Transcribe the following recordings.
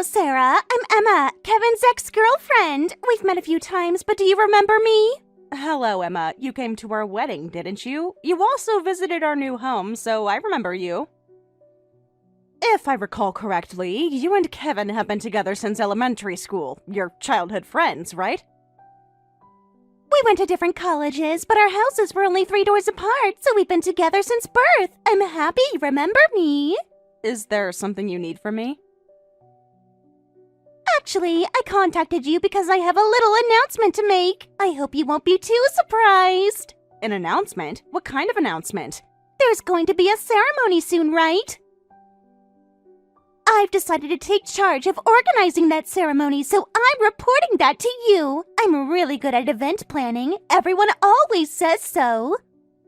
Sarah. I'm Emma, Kevin's ex-girlfriend. We've met a few times, but do you remember me? Hello, Emma. You came to our wedding, didn't you? You also visited our new home, so I remember you. If I recall correctly, you and Kevin have been together since elementary school. You're childhood friends, right? We went to different colleges, but our houses were only 3 doors apart, so we've been together since birth. I'm happy you remember me. Is there something you need from me? Actually, I contacted you because I have a little announcement to make. I hope you won't be too surprised. An announcement? What kind of announcement? There's going to be a ceremony soon, right? I've decided to take charge of organizing that ceremony, so I'm reporting that to you. I'm really good at event planning. Everyone always says so.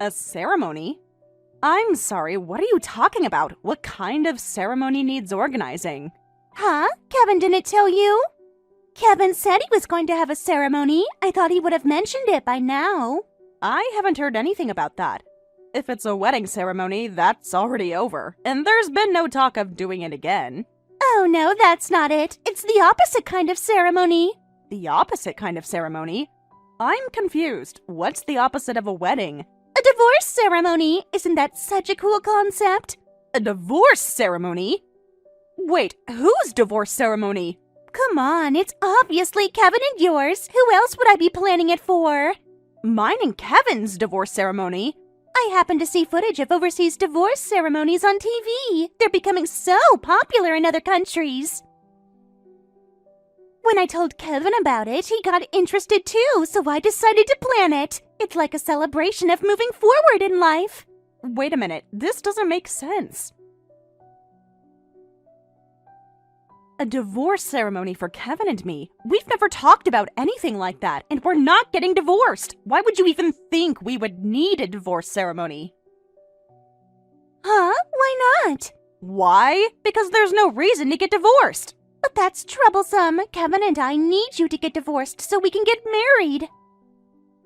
A ceremony? I'm sorry, what are you talking about? What kind of ceremony needs organizing? Huh? Kevin didn't tell you? Kevin said he was going to have a ceremony. I thought he would have mentioned it by now. I haven't heard anything about that. If it's a wedding ceremony, that's already over, and there's been no talk of doing it again. Oh no, that's not it. It's the opposite kind of ceremony. The opposite kind of ceremony? I'm confused. What's the opposite of a wedding? A divorce ceremony. Isn't that such a cool concept? A divorce ceremony? Wait, whose divorce ceremony? Come on, it's obviously Kevin and yours. Who else would I be planning it for? Mine and Kevin's divorce ceremony? I happened to see footage of overseas divorce ceremonies on TV. They're becoming so popular in other countries. When I told Kevin about it, he got interested too, so I decided to plan it. It's like a celebration of moving forward in life. Wait a minute, this doesn't make sense. A divorce ceremony for Kevin and me? We've never talked about anything like that, and we're not getting divorced. Why would you even think we would need a divorce ceremony? Huh? Why not? Why? Because there's no reason to get divorced. But that's troublesome. Kevin and I need you to get divorced so we can get married.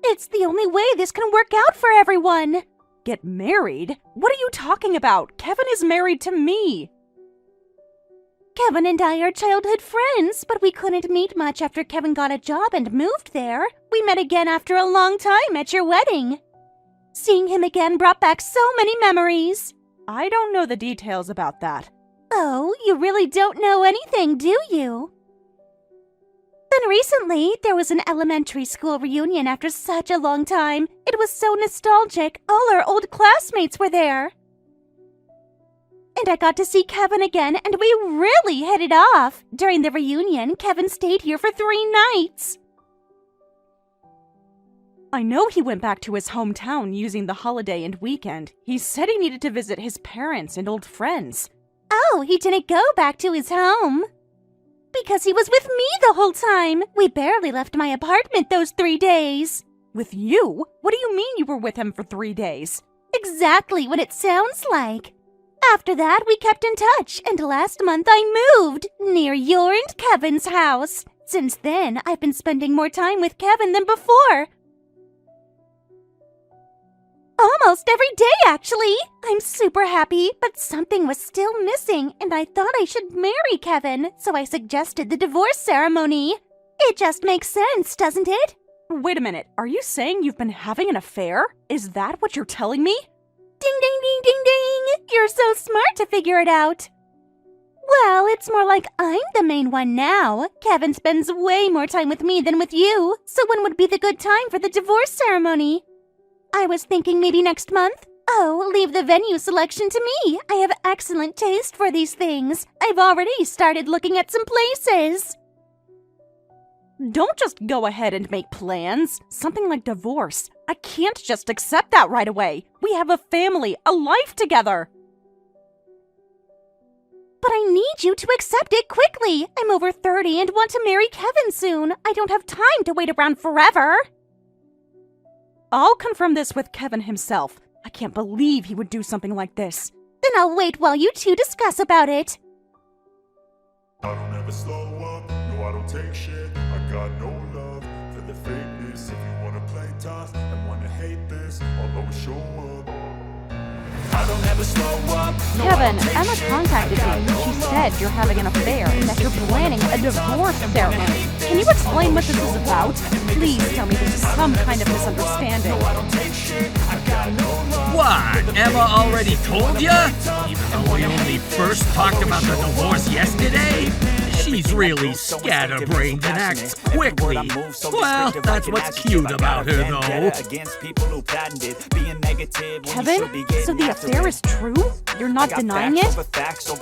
It's the only way this can work out for everyone. Get married? What are you talking about? Kevin is married to me. Kevin and I are childhood friends, but we couldn't meet much after Kevin got a job and moved there. We met again after a long time at your wedding. Seeing him again brought back so many memories. I don't know the details about that. Oh, you really don't know anything, do you? Then recently, there was an elementary school reunion after such a long time. It was so nostalgic. All our old classmates were there. And I got to see Kevin again, and we really hit it off. During the reunion, Kevin stayed here for 3 nights. I know he went back to his hometown using the holiday and weekend. He said he needed to visit his parents and old friends. Oh, he didn't go back to his home. Because he was with me the whole time. We barely left my apartment those 3 days. With you? What do you mean you were with him for 3 days? Exactly what it sounds like. After that, we kept in touch, and last month I moved near your and Kevin's house. Since then, I've been spending more time with Kevin than before. Almost every day, actually. I'm super happy, but something was still missing, and I thought I should marry Kevin, so I suggested the divorce ceremony. It just makes sense, doesn't it? Wait a minute, are you saying you've been having an affair? Is that what you're telling me? Ding, ding, ding, ding, ding! You're so smart to figure it out. Well, it's more like I'm the main one now. Kevin spends way more time with me than with you, so when would be the good time for the divorce ceremony? I was thinking maybe next month. Oh, leave the venue selection to me. I have excellent taste for these things. I've already started looking at some places. Don't just go ahead and make plans. Something like divorce. I can't just accept that right away. We have a family, a life together. But I need you to accept it quickly. I'm over 30 and want to marry Kevin soon. I don't have time to wait around forever. I'll confirm this with Kevin himself. I can't believe he would do something like this. Then I'll wait while you two discuss about it. I don't ever slow up, no I don't take shit. I got no love for the fakeness. If you wanna play tough and wanna hate this, I'll always show up. Kevin, Emma contacted me. She said you're having an affair and that you're planning a divorce ceremony. Can you explain what this is about? Please tell me this is some kind of misunderstanding. What? Emma already told ya? Even though we only first talked about the divorce yesterday? She's really scatterbrained and acts quickly. Well, that's what's cute about her, though. Kevin, so the affair is true? You're not denying it?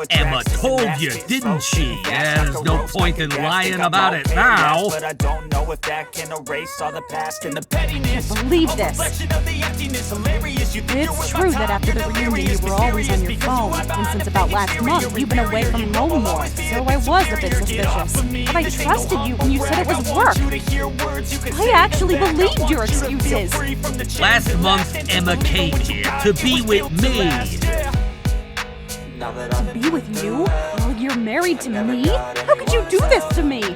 Emma told you, didn't she? Yeah, there's no point in lying about it now. I can't believe this. It's true that after the reunion you were always on your phone, and since about last month you've been away from home more, so I was a bit suspicious. But I trusted you when you said it was work. I actually believed your excuses. Last month, Emma came here to be with me. To be with you? While you're married to me? How could you do this to me?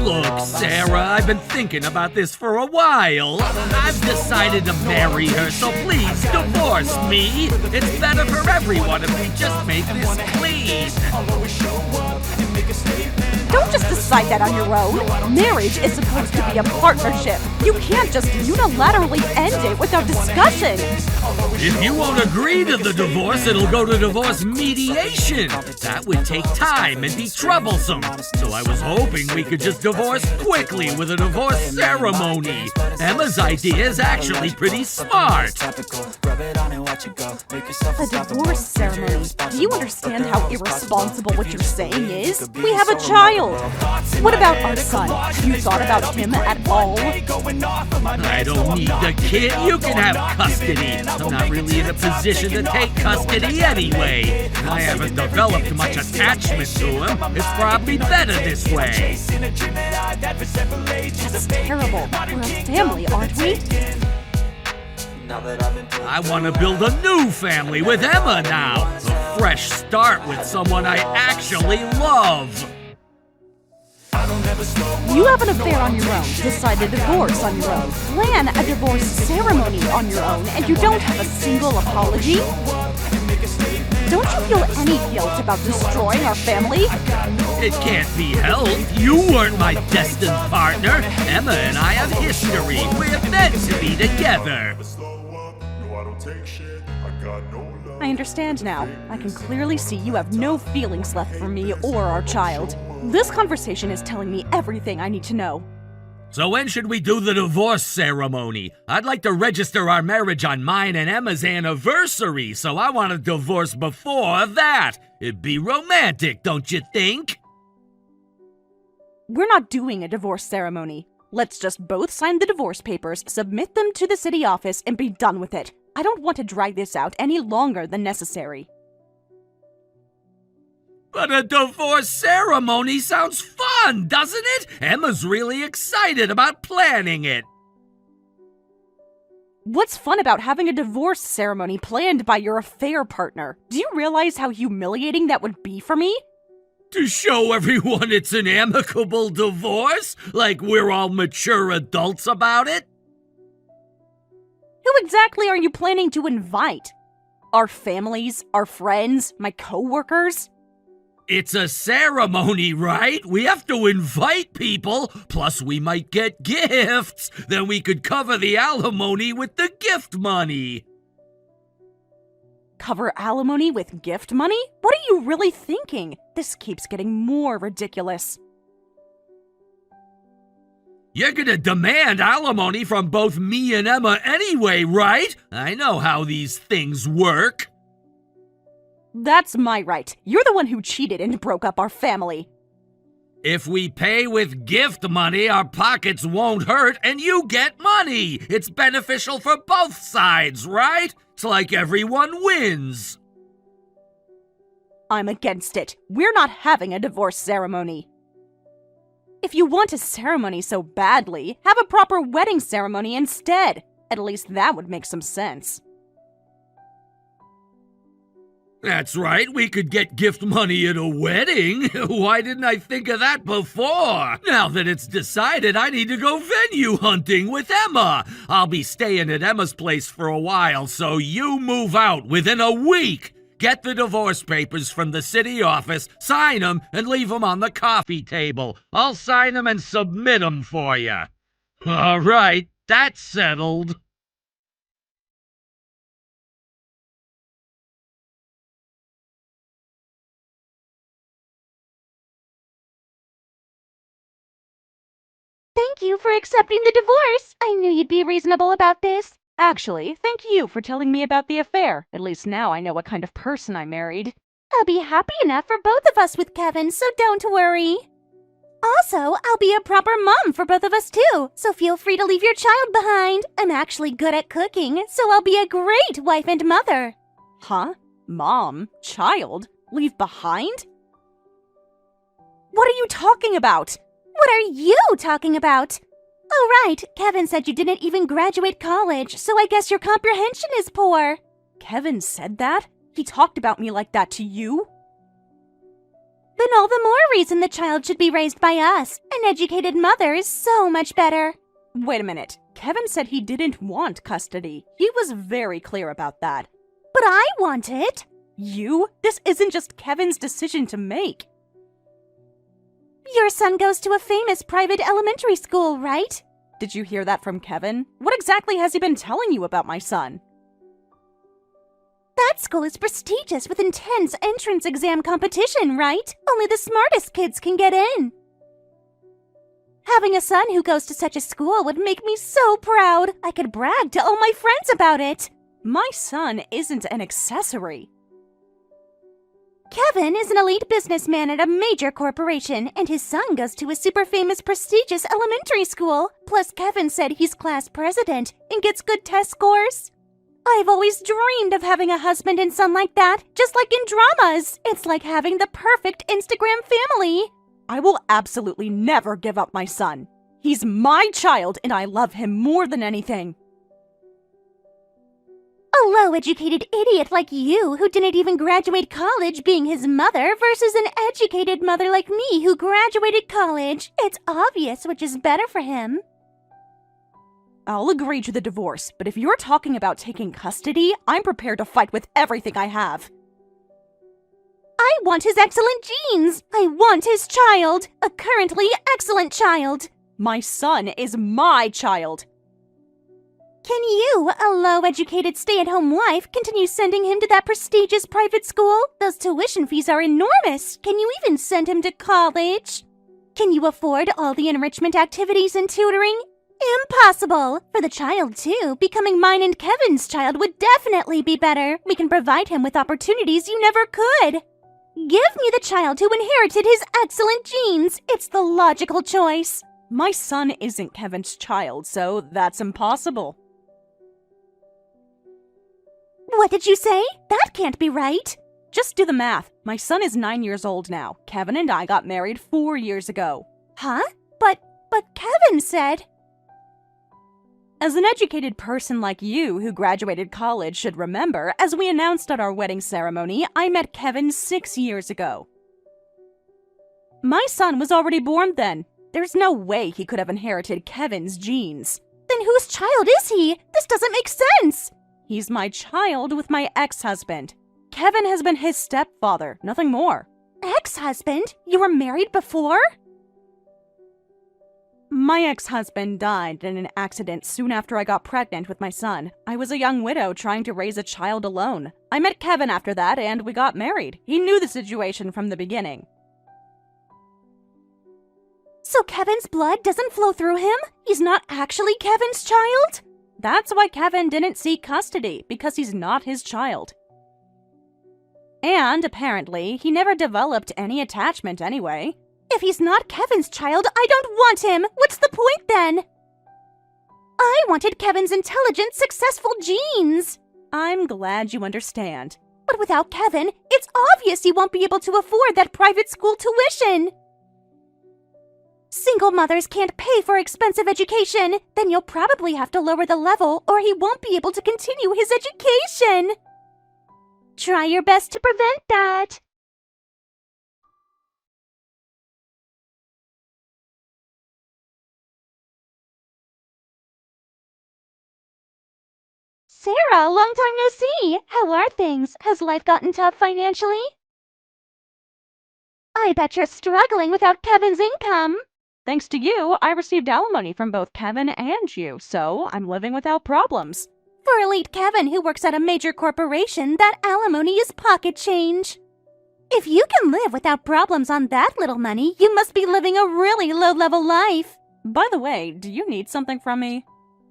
Look, Sarah, I've been thinking about this for a while. I've decided to marry her, so please divorce me. It's better for everyone if we just make this clean. Don't just decide that on your own. Marriage is supposed to be a partnership. You can't just unilaterally end it without discussion. If you won't agree to the divorce, it'll go to divorce mediation. That would take time and be troublesome. So I was hoping we could just divorce quickly with a divorce ceremony. Emma's idea is actually pretty smart. A divorce ceremony? Do you understand how irresponsible what you're saying is? We have a child. What about our son? You thought about him at all? I don't need the kid. You can have custody. I'm not really in a position to take custody anyway. I haven't developed much attachment to him. It's probably better this way. That's terrible. We're a family, aren't we? I want to build a new family with Emma now. A fresh start with someone I actually love. You have an affair on your own, decide a divorce on your own, plan a divorce ceremony on your own, and you don't have a single apology? Don't you feel any guilt about destroying our family? It can't be helped. You weren't my destined partner. Emma and I have history. We're meant to be together. I understand now. I can clearly see you have no feelings left for me or our child. This conversation is telling me everything I need to know. So when should we do the divorce ceremony? I'd like to register our marriage on mine and Emma's anniversary, so I want a divorce before that. It'd be romantic, don't you think? We're not doing a divorce ceremony. Let's just both sign the divorce papers, submit them to the city office, and be done with it. I don't want to drag this out any longer than necessary. But a divorce ceremony sounds fun, doesn't it? Emma's really excited about planning it. What's fun about having a divorce ceremony planned by your affair partner? Do you realize how humiliating that would be for me? To show everyone it's an amicable divorce? Like we're all mature adults about it? Who exactly are you planning to invite? Our families? Our friends? My co-workers? It's a ceremony, right? We have to invite people, plus we might get gifts. Then we could cover the alimony with the gift money. Cover alimony with gift money? What are you really thinking? This keeps getting more ridiculous. You're gonna demand alimony from both me and Emma anyway, right? I know how these things work. That's my right. You're the one who cheated and broke up our family. If we pay with gift money, our pockets won't hurt and you get money. It's beneficial for both sides, right? It's like everyone wins. I'm against it. We're not having a divorce ceremony. If you want a ceremony so badly, have a proper wedding ceremony instead. At least that would make some sense. That's right, we could get gift money at a wedding. Why didn't I think of that before? Now that it's decided, I need to go venue hunting with Emma. I'll be staying at Emma's place for a while, so you move out within a week. Get the divorce papers from the city office, sign them, and leave them on the coffee table. I'll sign them and submit them for you. All right, that's settled. Thank you for accepting the divorce. I knew you'd be reasonable about this. Actually, thank you for telling me about the affair. At least now I know what kind of person I married. I'll be happy enough for both of us with Kevin, so don't worry. Also, I'll be a proper mom for both of us too, so feel free to leave your child behind. I'm actually good at cooking, so I'll be a great wife and mother. Huh? Mom? Child? Leave behind? What are you talking about? What are you talking about? Oh, right. Kevin said you didn't even graduate college, so I guess your comprehension is poor. Kevin said that? He talked about me like that to you? Then all the more reason the child should be raised by us. An educated mother is so much better. Wait a minute. Kevin said he didn't want custody. He was very clear about that. But I want it. You? This isn't just Kevin's decision to make. Your son goes to a famous private elementary school, right? Did you hear that from Kevin? What exactly has he been telling you about my son? That school is prestigious with intense entrance exam competition, right? Only the smartest kids can get in. Having a son who goes to such a school would make me so proud. I could brag to all my friends about it. My son isn't an accessory. Kevin is an elite businessman at a major corporation, and his son goes to a super famous prestigious elementary school. Plus, Kevin said he's class president and gets good test scores. I've always dreamed of having a husband and son like that, just like in dramas. It's like having the perfect Instagram family. I will absolutely never give up my son. He's my child, and I love him more than anything. A low-educated idiot like you who didn't even graduate college being his mother versus an educated mother like me who graduated college. It's obvious which is better for him. I'll agree to the divorce, but if you're talking about taking custody, I'm prepared to fight with everything I have. I want his excellent genes. I want his child. A currently excellent child. My son is my child. Can you, a low-educated stay-at-home wife, continue sending him to that prestigious private school? Those tuition fees are enormous. Can you even send him to college? Can you afford all the enrichment activities and tutoring? Impossible! For the child, too, becoming mine and Kevin's child would definitely be better. We can provide him with opportunities you never could. Give me the child who inherited his excellent genes. It's the logical choice. My son isn't Kevin's child, so that's impossible. What did you say? That can't be right. Just do the math. My son is 9 years old now. Kevin and I got married 4 years ago. Huh? But Kevin said... As an educated person like you who graduated college should remember, as we announced at our wedding ceremony, I met Kevin 6 years ago. My son was already born then. There's no way he could have inherited Kevin's genes. Then whose child is he? This doesn't make sense. He's my child with my ex-husband. Kevin has been his stepfather, nothing more. Ex-husband? You were married before? My ex-husband died in an accident soon after I got pregnant with my son. I was a young widow trying to raise a child alone. I met Kevin after that and we got married. He knew the situation from the beginning. So Kevin's blood doesn't flow through him? He's not actually Kevin's child? That's why Kevin didn't seek custody, because he's not his child. And apparently, he never developed any attachment anyway. If he's not Kevin's child, I don't want him. What's the point then? I wanted Kevin's intelligent, successful genes. I'm glad you understand. But without Kevin, it's obvious he won't be able to afford that private school tuition. Single mothers can't pay for expensive education. Then you'll probably have to lower the level or he won't be able to continue his education. Try your best to prevent that. Sarah, long time no see. How are things? Has life gotten tough financially? I bet you're struggling without Kevin's income. Thanks to you, I received alimony from both Kevin and you, so I'm living without problems. For elite Kevin, who works at a major corporation, that alimony is pocket change. If you can live without problems on that little money, you must be living a really low-level life. By the way, do you need something from me?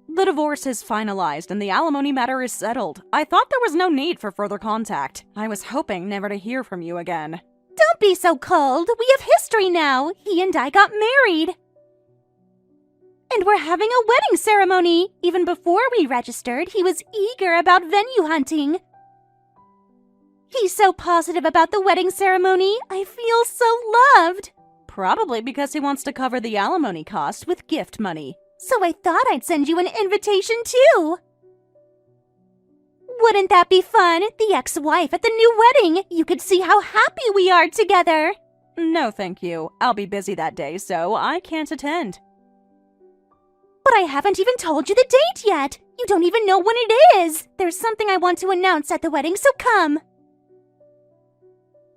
The divorce is finalized and the alimony matter is settled. I thought there was no need for further contact. I was hoping never to hear from you again. Don't be so cold. We have history now. He and I got married. And we're having a wedding ceremony. Even before we registered, he was eager about venue hunting. He's so positive about the wedding ceremony. I feel so loved. Probably because he wants to cover the alimony cost with gift money. So I thought I'd send you an invitation too. Wouldn't that be fun? The ex-wife at the new wedding. You could see how happy we are together. No, thank you. I'll be busy that day, so I can't attend. But I haven't even told you the date yet. You don't even know when it is. There's something I want to announce at the wedding, so come.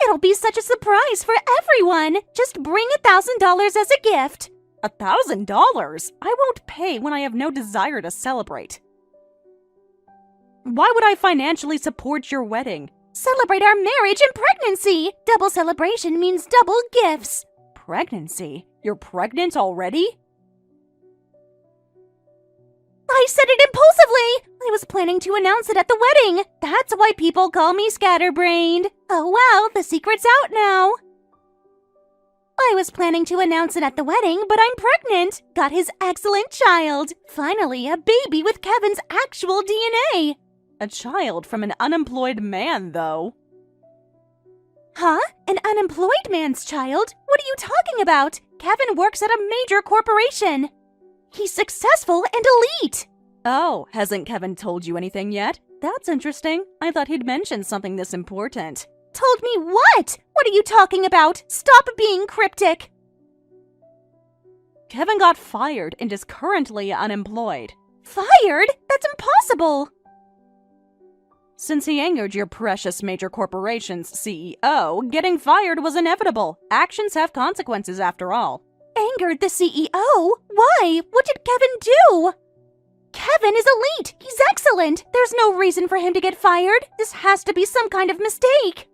It'll be such a surprise for everyone. Just bring $1,000 as a gift. $1,000? I won't pay when I have no desire to celebrate. Why would I financially support your wedding? Celebrate our marriage and pregnancy. Double celebration means double gifts. Pregnancy? You're pregnant already? I said it impulsively. I was planning to announce it at the wedding. That's why people call me scatterbrained. Oh well, the secret's out now. I was planning to announce it at the wedding, but I'm pregnant. Got his excellent child. Finally, a baby with Kevin's actual DNA. A child from an unemployed man, though. Huh? An unemployed man's child? What are you talking about? Kevin works at a major corporation. He's successful and elite. Oh, hasn't Kevin told you anything yet? That's interesting. I thought he'd mentioned something this important. Told me what? What are you talking about? Stop being cryptic. Kevin got fired and is currently unemployed. Fired? That's impossible. Since he angered your precious major corporation's CEO, getting fired was inevitable. Actions have consequences after all. Angered the CEO? Why? What did Kevin do? Kevin is elite. He's excellent. There's no reason for him to get fired. This has to be some kind of mistake.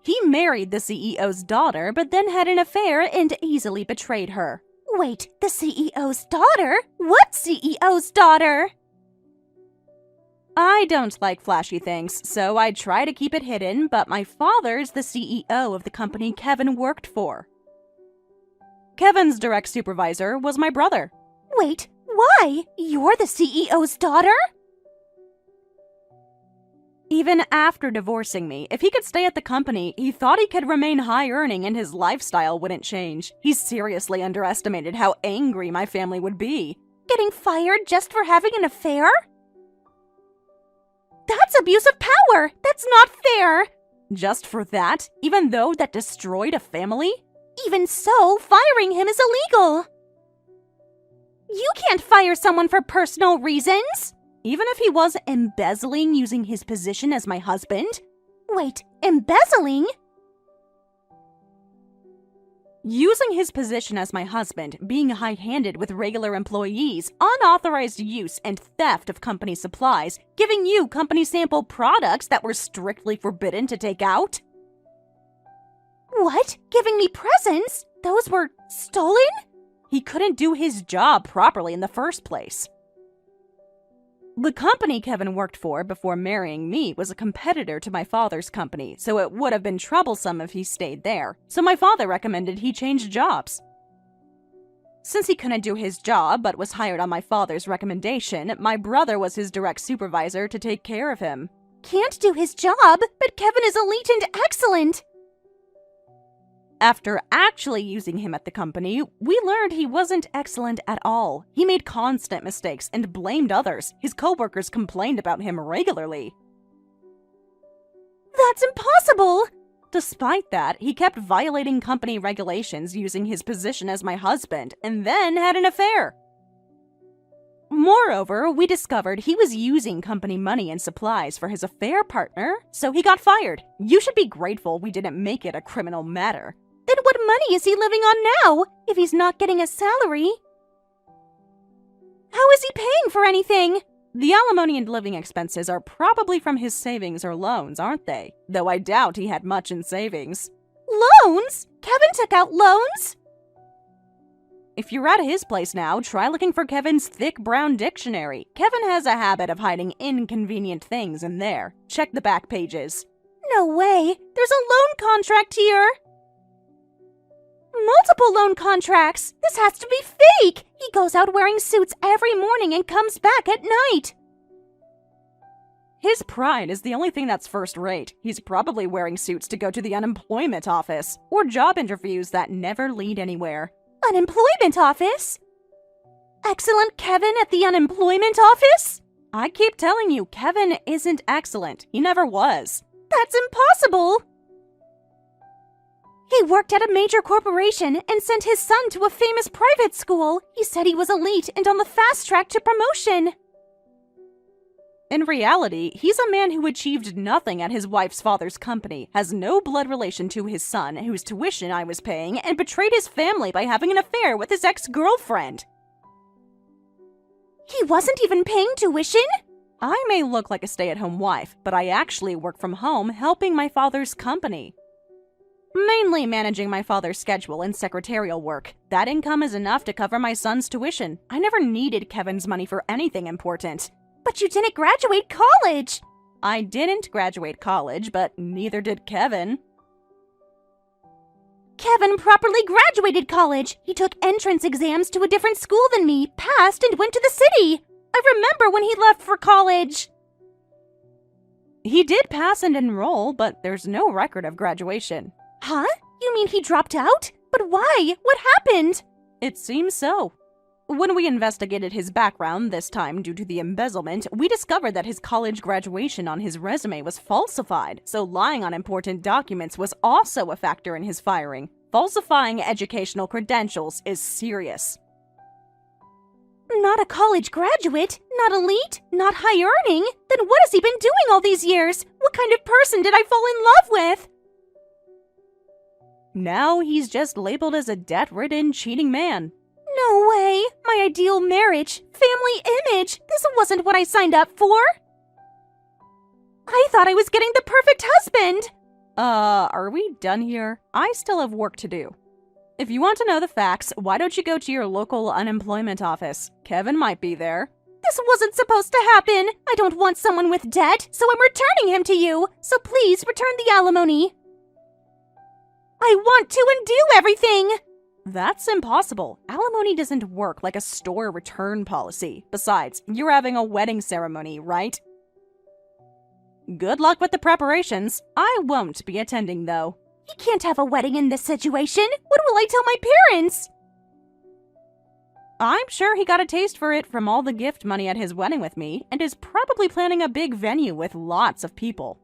He married the CEO's daughter, but then had an affair and easily betrayed her. Wait, the CEO's daughter? What CEO's daughter? I don't like flashy things, so I try to keep it hidden, but my father's the CEO of the company Kevin worked for. Kevin's direct supervisor was my brother. Wait, why? You're the CEO's daughter? Even after divorcing me, if he could stay at the company, he thought he could remain high-earning and his lifestyle wouldn't change. He seriously underestimated how angry my family would be. Getting fired just for having an affair? That's abuse of power! That's not fair! Just for that? Even though that destroyed a family? Even so, firing him is illegal. You can't fire someone for personal reasons. Even if he was embezzling using his position as my husband? Wait, embezzling? Using his position as my husband, being high-handed with regular employees, unauthorized use and theft of company supplies, giving you company sample products that were strictly forbidden to take out? What? Giving me presents? Those were stolen? He couldn't do his job properly in the first place. The company Kevin worked for before marrying me was a competitor to my father's company, so it would have been troublesome if he stayed there. So my father recommended he change jobs. Since he couldn't do his job but was hired on my father's recommendation, my brother was his direct supervisor to take care of him. Can't do his job, but Kevin is elite and excellent. After actually using him at the company, we learned he wasn't excellent at all. He made constant mistakes and blamed others. His coworkers complained about him regularly. That's impossible! Despite that, he kept violating company regulations using his position as my husband, and then had an affair. Moreover, we discovered he was using company money and supplies for his affair partner, so he got fired. You should be grateful we didn't make it a criminal matter. Then what money is he living on now, if he's not getting a salary? How is he paying for anything? The alimony and living expenses are probably from his savings or loans, aren't they? Though I doubt he had much in savings. Loans? Kevin took out loans? If you're at his place now, try looking for Kevin's thick brown dictionary. Kevin has a habit of hiding inconvenient things in there. Check the back pages. No way. There's a loan contract here. Multiple loan contracts. This has to be fake. He goes out wearing suits every morning and comes back at night. His pride is the only thing that's first rate. He's probably wearing suits to go to the unemployment office or job interviews that never lead anywhere. Unemployment office? Excellent Kevin at the unemployment office? I keep telling you, Kevin isn't excellent. He never was. That's impossible. He worked at a major corporation and sent his son to a famous private school. He said he was elite and on the fast track to promotion. In reality, he's a man who achieved nothing at his wife's father's company, has no blood relation to his son, whose tuition I was paying, and betrayed his family by having an affair with his ex-girlfriend. He wasn't even paying tuition? I may look like a stay-at-home wife, but I actually work from home helping my father's company. Mainly managing my father's schedule and secretarial work. That income is enough to cover my son's tuition. I never needed Kevin's money for anything important. But you didn't graduate college. I didn't graduate college, but neither did Kevin. Kevin properly graduated college. He took entrance exams to a different school than me, passed, and went to the city. I remember when he left for college. He did pass and enroll, but there's no record of graduation. Huh? You mean he dropped out? But why? What happened? It seems so. When we investigated his background, this time due to the embezzlement, we discovered that his college graduation on his resume was falsified, so lying on important documents was also a factor in his firing. Falsifying educational credentials is serious. Not a college graduate, not elite, not high earning. Then what has he been doing all these years? What kind of person did I fall in love with? Now he's just labeled as a debt-ridden, cheating man. No way! My ideal marriage, family image, this wasn't what I signed up for! I thought I was getting the perfect husband! Are we done here? I still have work to do. If you want to know the facts, why don't you go to your local unemployment office? Kevin might be there. This wasn't supposed to happen! I don't want someone with debt, so I'm returning him to you! So please return the alimony! I want to undo everything! That's impossible. Alimony doesn't work like a store return policy. Besides, you're having a wedding ceremony, right? Good luck with the preparations. I won't be attending, though. He can't have a wedding in this situation. What will I tell my parents? I'm sure he got a taste for it from all the gift money at his wedding with me, and is probably planning a big venue with lots of people.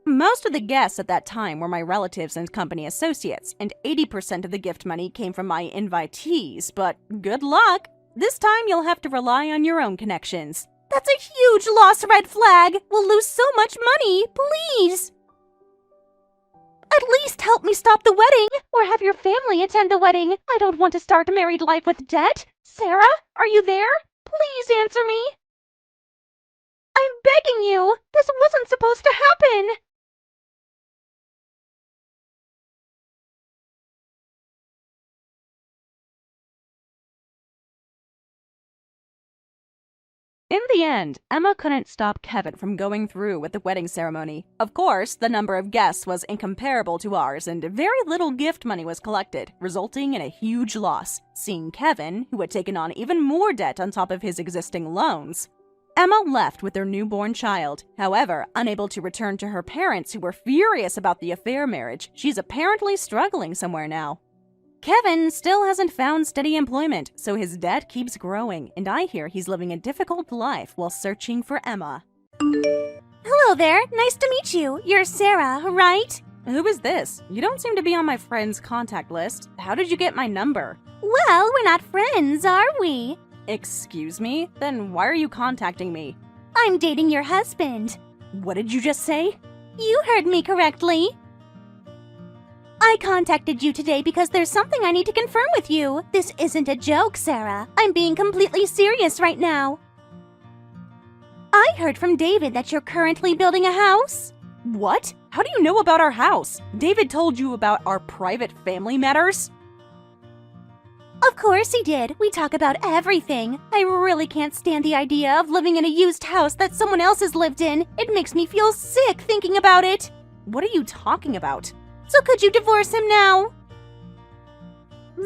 Most of the guests at that time were my relatives and company associates, and 80% of the gift money came from my invitees, but good luck! This time you'll have to rely on your own connections. That's a huge lost red flag! We'll lose so much money! Please! At least help me stop the wedding, or have your family attend the wedding. I don't want to start married life with debt. Sarah, are you there? Please answer me. I'm begging you! This wasn't supposed to happen! In the end, Emma couldn't stop Kevin from going through with the wedding ceremony. Of course, the number of guests was incomparable to ours, and very little gift money was collected, resulting in a huge loss, seeing Kevin, who had taken on even more debt on top of his existing loans. Emma left with their newborn child. However, unable to return to her parents, who were furious about the affair marriage, she's apparently struggling somewhere now. Kevin still hasn't found steady employment, so his debt keeps growing, and I hear he's living a difficult life while searching for Emma. Hello there. Nice to meet you. You're Sarah, right? Who is this? You don't seem to be on my friend's contact list. How did you get my number? Well, we're not friends, are we? Excuse me? Then why are you contacting me? I'm dating your husband. What did you just say? You heard me correctly. I contacted you today because there's something I need to confirm with you. This isn't a joke, Sarah. I'm being completely serious right now. I heard from David that you're currently building a house. What? How do you know about our house? David told you about our private family matters? Of course he did. We talk about everything. I really can't stand the idea of living in a used house that someone else has lived in. It makes me feel sick thinking about it. What are you talking about? So could you divorce him now?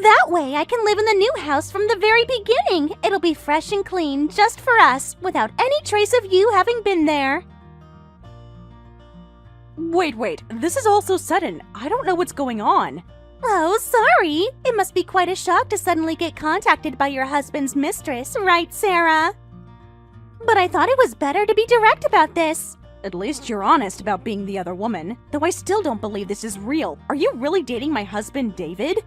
That way I can live in the new house from the very beginning. It'll be fresh and clean just for us, without any trace of you having been there. Wait, this is all so sudden. I don't know what's going on. Oh, sorry. It must be quite a shock to suddenly get contacted by your husband's mistress, right, Sarah? But I thought it was better to be direct about this. At least you're honest about being the other woman, though I still don't believe this is real. Are you really dating my husband, David?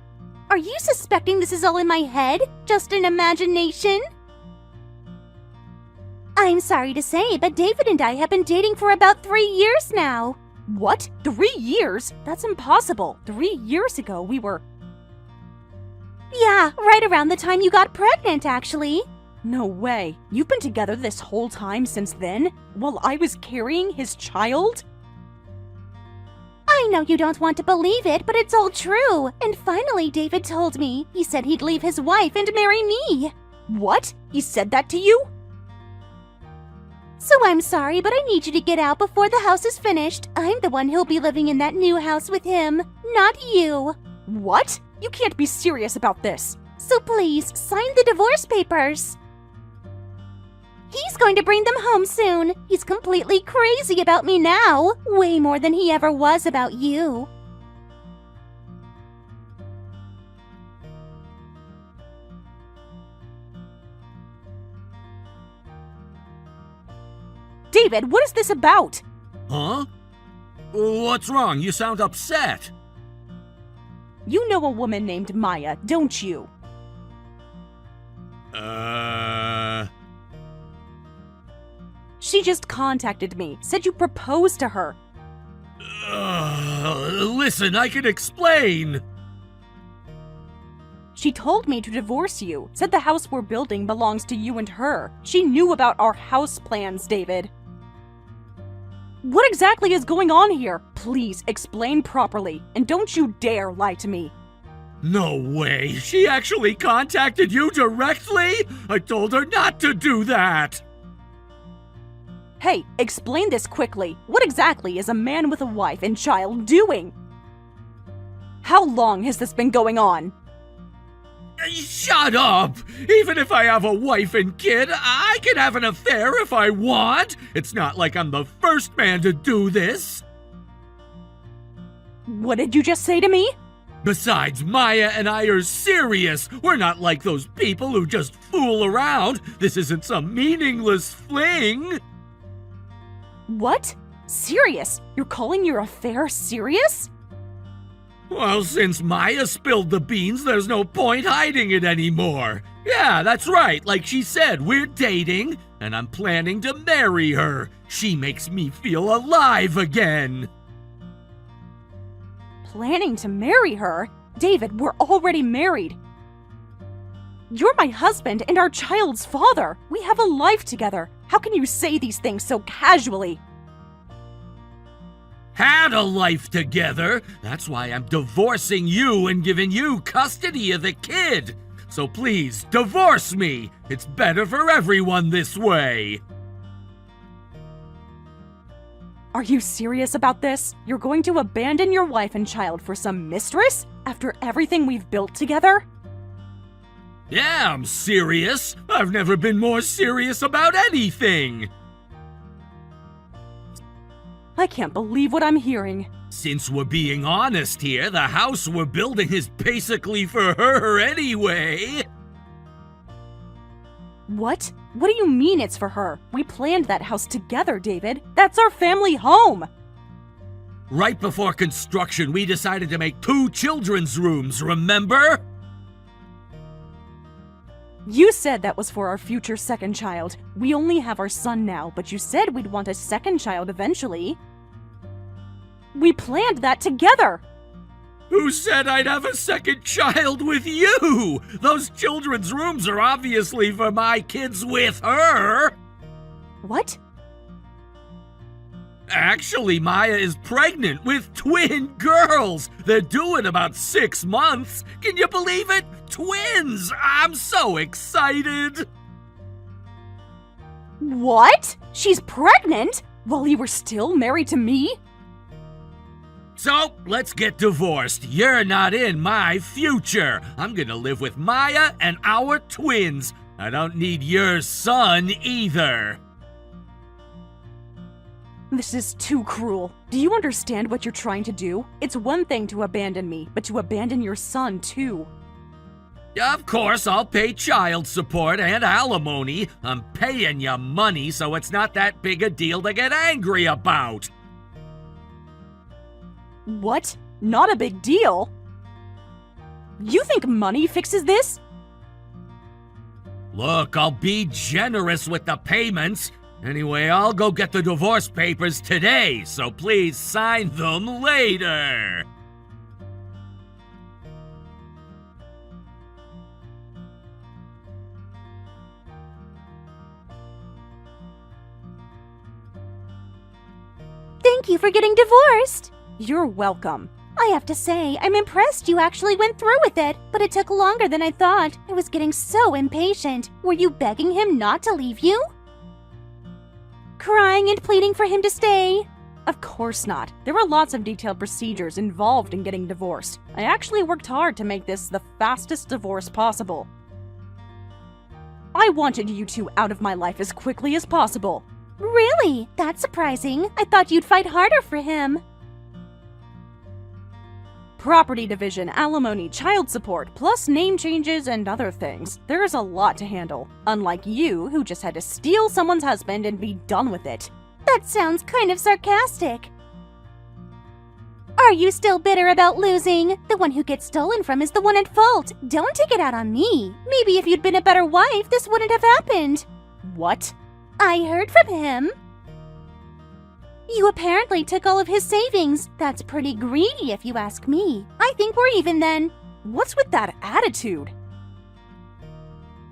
Are you suspecting this is all in my head? Just an imagination? I'm sorry to say, but David and I have been dating for about 3 years now. What? 3 years? That's impossible. 3 years ago, we were... Yeah, right around the time you got pregnant, actually. No way. You've been together this whole time since then? While I was carrying his child? I know you don't want to believe it, but it's all true. And finally, David told me. He said he'd leave his wife and marry me. What? He said that to you? So I'm sorry, but I need you to get out before the house is finished. I'm the one who'll be living in that new house with him, not you. What? You can't be serious about this. So please, sign the divorce papers. He's going to bring them home soon. He's completely crazy about me now. Way more than he ever was about you. David, what is this about? Huh? What's wrong? You sound upset. You know a woman named Maya, don't you? She just contacted me, said you proposed to her. Listen, I can explain. She told me to divorce you, said the house we're building belongs to you and her. She knew about our house plans, David. What exactly is going on here? Please explain properly, and don't you dare lie to me. No way. She actually contacted you directly? I told her not to do that. Hey, explain this quickly. What exactly is a man with a wife and child doing? How long has this been going on? Shut up! Even if I have a wife and kid, I can have an affair if I want. It's not like I'm the first man to do this. What did you just say to me? Besides, Maya and I are serious. We're not like those people who just fool around. This isn't some meaningless fling. What? Serious? You're calling your affair serious? Well, since Maya spilled the beans, there's no point hiding it anymore. Yeah, that's right. Like she said, we're dating, and I'm planning to marry her. She makes me feel alive again. Planning to marry her? David, we're already married. You're my husband and our child's father. We have a life together. How can you say these things so casually? Had a life together. That's why I'm divorcing you and giving you custody of the kid. So please, divorce me. It's better for everyone this way. Are you serious about this? You're going to abandon your wife and child for some mistress? After everything we've built together? Yeah, I'm serious. I've never been more serious about anything. I can't believe what I'm hearing. Since we're being honest here, the house we're building is basically for her anyway. What? What do you mean it's for her? We planned that house together, David. That's our family home! Right before construction, we decided to make 2 children's rooms, remember? You said that was for our future second child. We only have our son now, but you said we'd want a second child eventually. We planned that together! Who said I'd have a second child with you? Those children's rooms are obviously for my kids with her. What? Actually, Maya is pregnant with twin girls. They're due in about 6 months. Can you believe it? Twins! I'm so excited. What? She's pregnant? While you were still married to me? So, let's get divorced. You're not in my future. I'm gonna live with Maya and our twins. I don't need your son either. This is too cruel. Do you understand what you're trying to do? It's one thing to abandon me, but to abandon your son too. Of course, I'll pay child support and alimony. I'm paying you money, so it's not that big a deal to get angry about. What? Not a big deal? You think money fixes this? Look, I'll be generous with the payments. Anyway, I'll go get the divorce papers today, so please sign them later. Thank you for getting divorced. You're welcome. I have to say, I'm impressed you actually went through with it, but it took longer than I thought. I was getting so impatient. Were you begging him not to leave you? Crying and pleading for him to stay? Of course not. There were lots of detailed procedures involved in getting divorced. I actually worked hard to make this the fastest divorce possible. I wanted you two out of my life as quickly as possible. Really? That's surprising. I thought you'd fight harder for him. Property division, alimony, child support, plus name changes and other things. There's a lot to handle. Unlike you, who just had to steal someone's husband and be done with it. That sounds kind of sarcastic. Are you still bitter about losing? The one who gets stolen from is the one at fault. Don't take it out on me. Maybe if you'd been a better wife, this wouldn't have happened. What? I heard from him. You apparently took all of his savings. That's pretty greedy if you ask me. I think we're even then. What's with that attitude?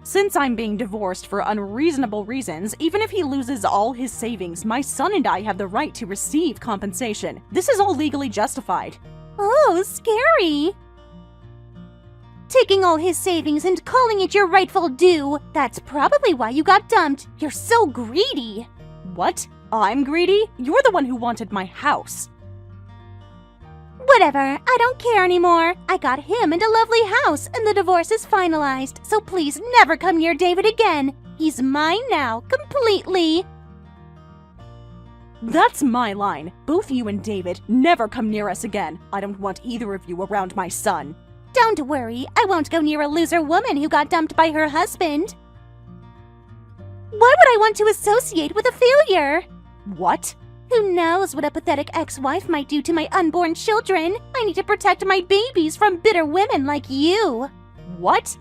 Since I'm being divorced for unreasonable reasons, even if he loses all his savings, my son and I have the right to receive compensation. This is all legally justified. Oh, scary. Taking all his savings and calling it your rightful due. That's probably why you got dumped. You're so greedy. What? I'm greedy? You're the one who wanted my house. Whatever, I don't care anymore. I got him and a lovely house, and the divorce is finalized, so please never come near David again. He's mine now, completely. That's my line. Both you and David never come near us again. I don't want either of you around my son. Don't worry, I won't go near a loser woman who got dumped by her husband. Why would I want to associate with a failure? What? Who knows what a pathetic ex-wife might do to my unborn children? I need to protect my babies from bitter women like you. What?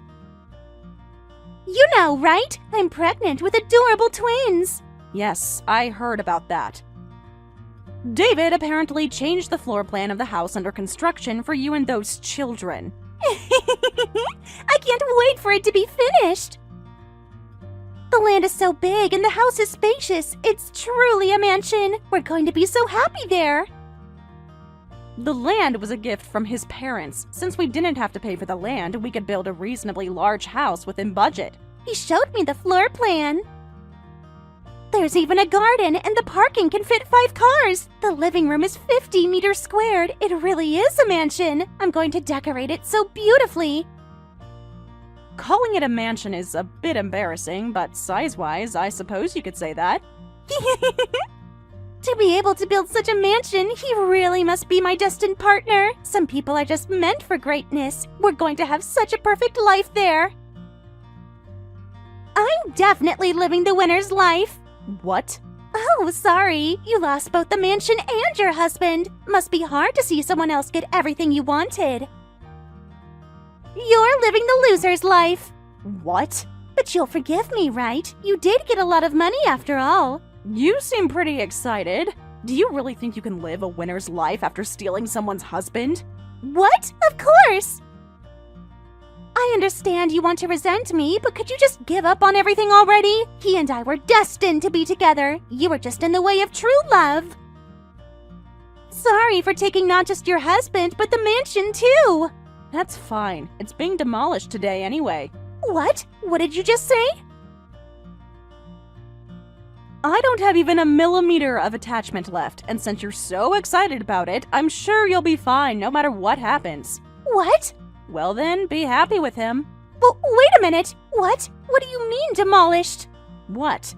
You know, right? I'm pregnant with adorable twins. Yes, I heard about that. David apparently changed the floor plan of the house under construction for you and those children. I can't wait for it to be finished. The land is so big and the house is spacious. It's truly a mansion. We're going to be so happy there. The land was a gift from his parents. Since we didn't have to pay for the land, we could build a reasonably large house within budget. He showed me the floor plan. There's even a garden, and the parking can fit 5 cars. The living room is 50 meters squared. It really is a mansion. I'm going to decorate it so beautifully. Calling it a mansion is a bit embarrassing, but size-wise, I suppose you could say that. To be able to build such a mansion, he really must be my destined partner. Some people are just meant for greatness. We're going to have such a perfect life there. I'm definitely living the winner's life. What? Oh, sorry. You lost both the mansion and your husband. Must be hard to see someone else get everything you wanted. You're living the loser's life. What? But you'll forgive me, right? You did get a lot of money after all. You seem pretty excited. Do you really think you can live a winner's life after stealing someone's husband? What? Of course! I understand you want to resent me, but could you just give up on everything already? He and I were destined to be together. You were just in the way of true love. Sorry for taking not just your husband, but the mansion too. That's fine. It's being demolished today anyway. What? What did you just say? I don't have even a millimeter of attachment left, and since you're so excited about it, I'm sure you'll be fine no matter what happens. What? Well then, be happy with him. Well, wait a minute. What? What do you mean demolished? What?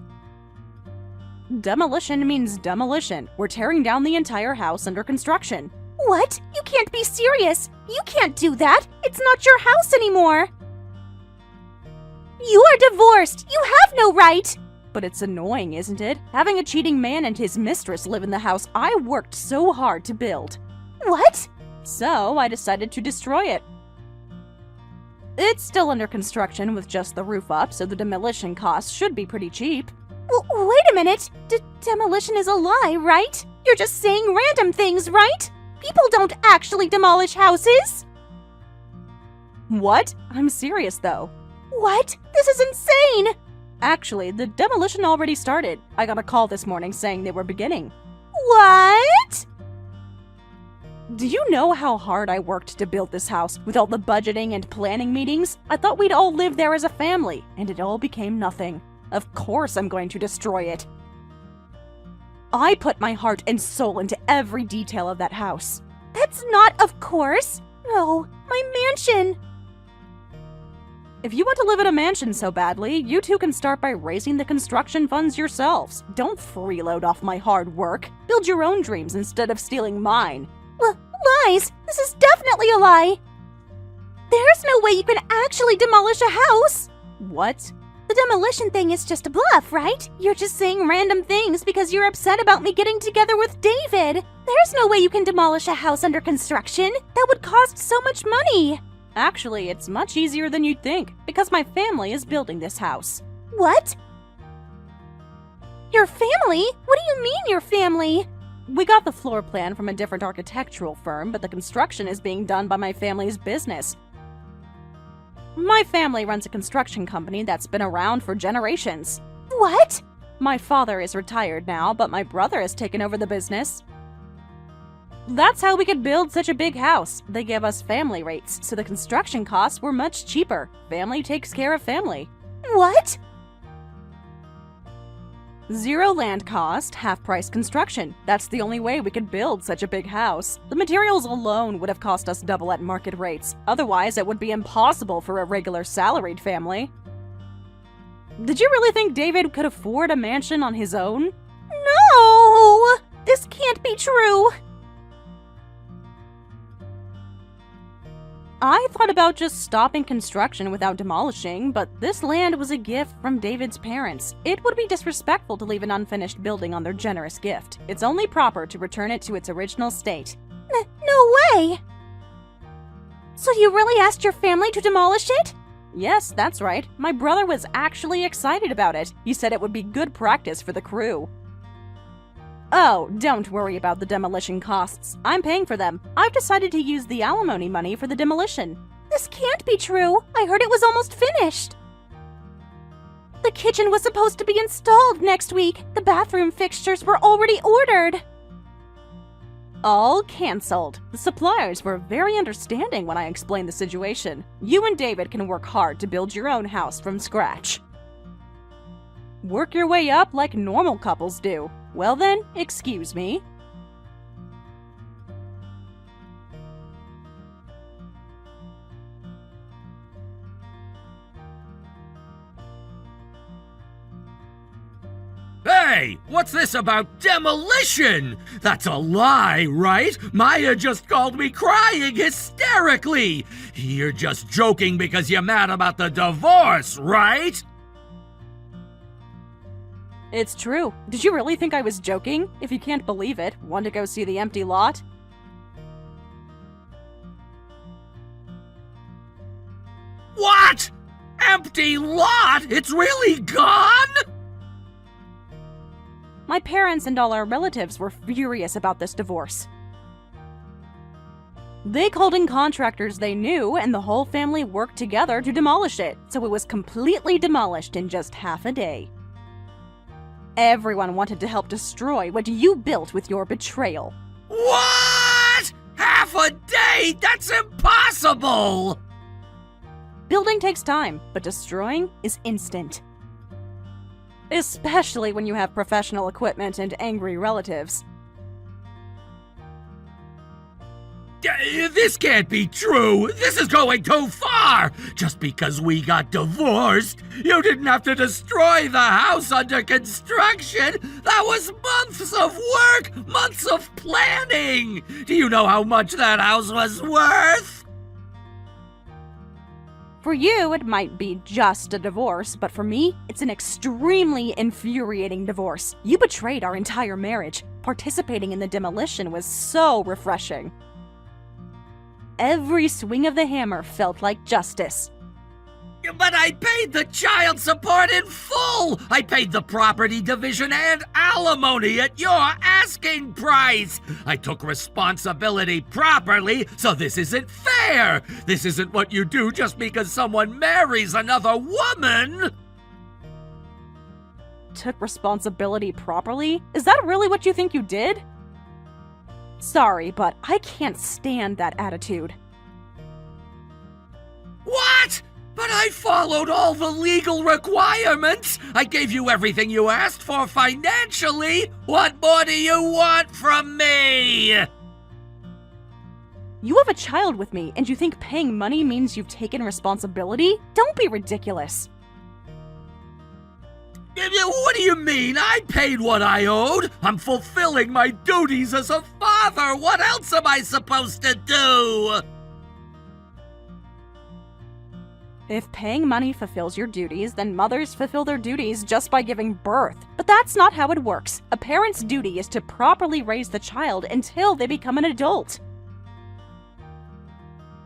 Demolition means demolition. We're tearing down the entire house under construction. What? You can't be serious. You can't do that. It's not your house anymore. You are divorced. You have no right. But it's annoying, isn't it? Having a cheating man and his mistress live in the house I worked so hard to build. What? So I decided to destroy it. It's still under construction with just the roof up, so the demolition costs should be pretty cheap. Wait a minute. Demolition is a lie, right? You're just saying random things, right? People don't actually demolish houses. What? I'm serious though. What? This is insane. Actually, the demolition already started. I got a call this morning saying they were beginning. What? Do you know how hard I worked to build this house with all the budgeting and planning meetings? I thought we'd all live there as a family, and it all became nothing. Of course I'm going to destroy it. I put my heart and soul into every detail of that house. That's not of course. No, my mansion. If you want to live in a mansion so badly, you two can start by raising the construction funds yourselves. Don't freeload off my hard work. Build your own dreams instead of stealing mine. Lies! This is definitely a lie! There's no way you can actually demolish a house! What? The demolition thing is just a bluff, right? You're just saying random things because you're upset about me getting together with David. There's no way you can demolish a house under construction. That would cost so much money. Actually, it's much easier than you'd think, because my family is building this house. What? Your family? What do you mean, your family? We got the floor plan from a different architectural firm, but the construction is being done by my family's business. My family runs a construction company that's been around for generations. What? My father is retired now, but my brother has taken over the business. That's how we could build such a big house. They give us family rates, so the construction costs were much cheaper. Family takes care of family. What? Zero land cost, half-price construction. That's the only way we could build such a big house. The materials alone would have cost us double at market rates. Otherwise, it would be impossible for a regular salaried family. Did you really think David could afford a mansion on his own? No! This can't be true. I thought about just stopping construction without demolishing, but this land was a gift from David's parents. It would be disrespectful to leave an unfinished building on their generous gift. It's only proper to return it to its original state. No way! So you really asked your family to demolish it? Yes, that's right. My brother was actually excited about it. He said it would be good practice for the crew. Oh, don't worry about the demolition costs. I'm paying for them. I've decided to use the alimony money for the demolition. This can't be true. I heard it was almost finished. The kitchen was supposed to be installed next week. The bathroom fixtures were already ordered. All cancelled. The suppliers were very understanding when I explained the situation. You and David can work hard to build your own house from scratch. Work your way up like normal couples do. Well then, excuse me. Hey, what's this about demolition? That's a lie, right? Maya just called me crying hysterically. You're just joking because you're mad about the divorce, right? It's true. Did you really think I was joking? If you can't believe it, want to go see the empty lot? What? Empty lot? It's really gone? My parents and all our relatives were furious about this divorce. They called in contractors they knew, and the whole family worked together to demolish it, so it was completely demolished in just half a day. Everyone wanted to help destroy what you built with your betrayal. What? Half a day? That's impossible! Building takes time, but destroying is instant. Especially when you have professional equipment and angry relatives. This can't be true. This is going too far. Just because we got divorced, you didn't have to destroy the house under construction. That was months of work, months of planning. Do you know how much that house was worth? For you, it might be just a divorce, but for me, it's an extremely infuriating divorce. You betrayed our entire marriage. Participating in the demolition was so refreshing. Every swing of the hammer felt like justice. But I paid the child support in full! I paid the property division and alimony at your asking price! I took responsibility properly, so this isn't fair! This isn't what you do just because someone marries another woman! Took responsibility properly? Is that really what you think you did? Sorry, but I can't stand that attitude. What? But I followed all the legal requirements! I gave you everything you asked for financially! What more do you want from me? You have a child with me, and you think paying money means you've taken responsibility? Don't be ridiculous. What do you mean? I paid what I owed! I'm fulfilling my duties as a father! What else am I supposed to do? If paying money fulfills your duties, then mothers fulfill their duties just by giving birth. But that's not how it works. A parent's duty is to properly raise the child until they become an adult.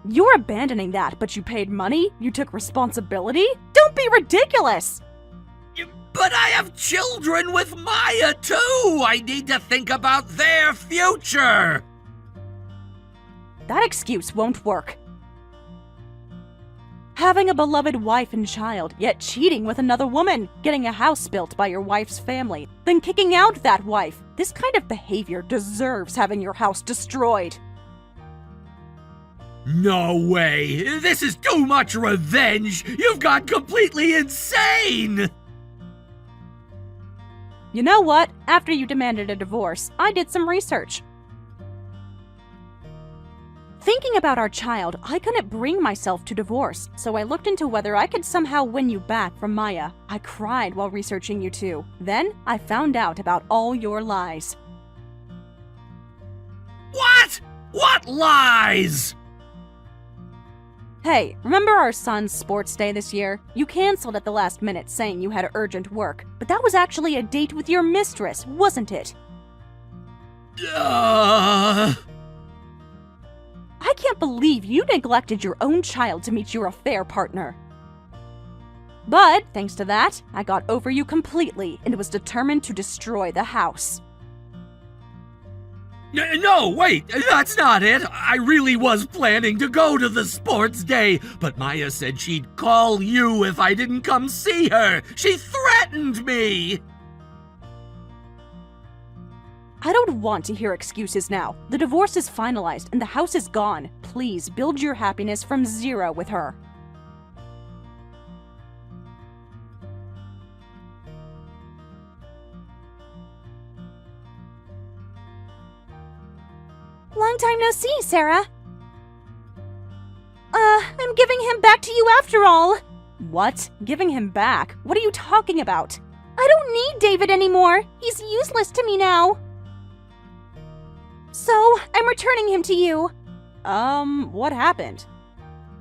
You're abandoning that, but you paid money? You took responsibility? Don't be ridiculous! But I have children with Maya, too! I need to think about their future! That excuse won't work. Having a beloved wife and child, yet cheating with another woman, getting a house built by your wife's family, then kicking out that wife. This kind of behavior deserves having your house destroyed. No way! This is too much revenge! You've gone completely insane! You know what? After you demanded a divorce, I did some research. Thinking about our child, I couldn't bring myself to divorce, so I looked into whether I could somehow win you back from Maya. I cried while researching you two. Then, I found out about all your lies. What? What lies? Hey, remember our son's sports day this year? You canceled at the last minute saying you had urgent work, but that was actually a date with your mistress, wasn't it? Uh... I can't believe you neglected your own child to meet your affair partner. But, thanks to that, I got over you completely and was determined to destroy the house. No, wait, that's not it. I really was planning to go to the sports day, but Maya said she'd call you if I didn't come see her. She threatened me. I don't want to hear excuses now. The divorce is finalized and the house is gone. Please build your happiness from zero with her. Long time no see, Sarah. I'm giving him back to you after all. What? Giving him back? What are you talking about? I don't need David anymore. He's useless to me now. So, I'm returning him to you. What happened?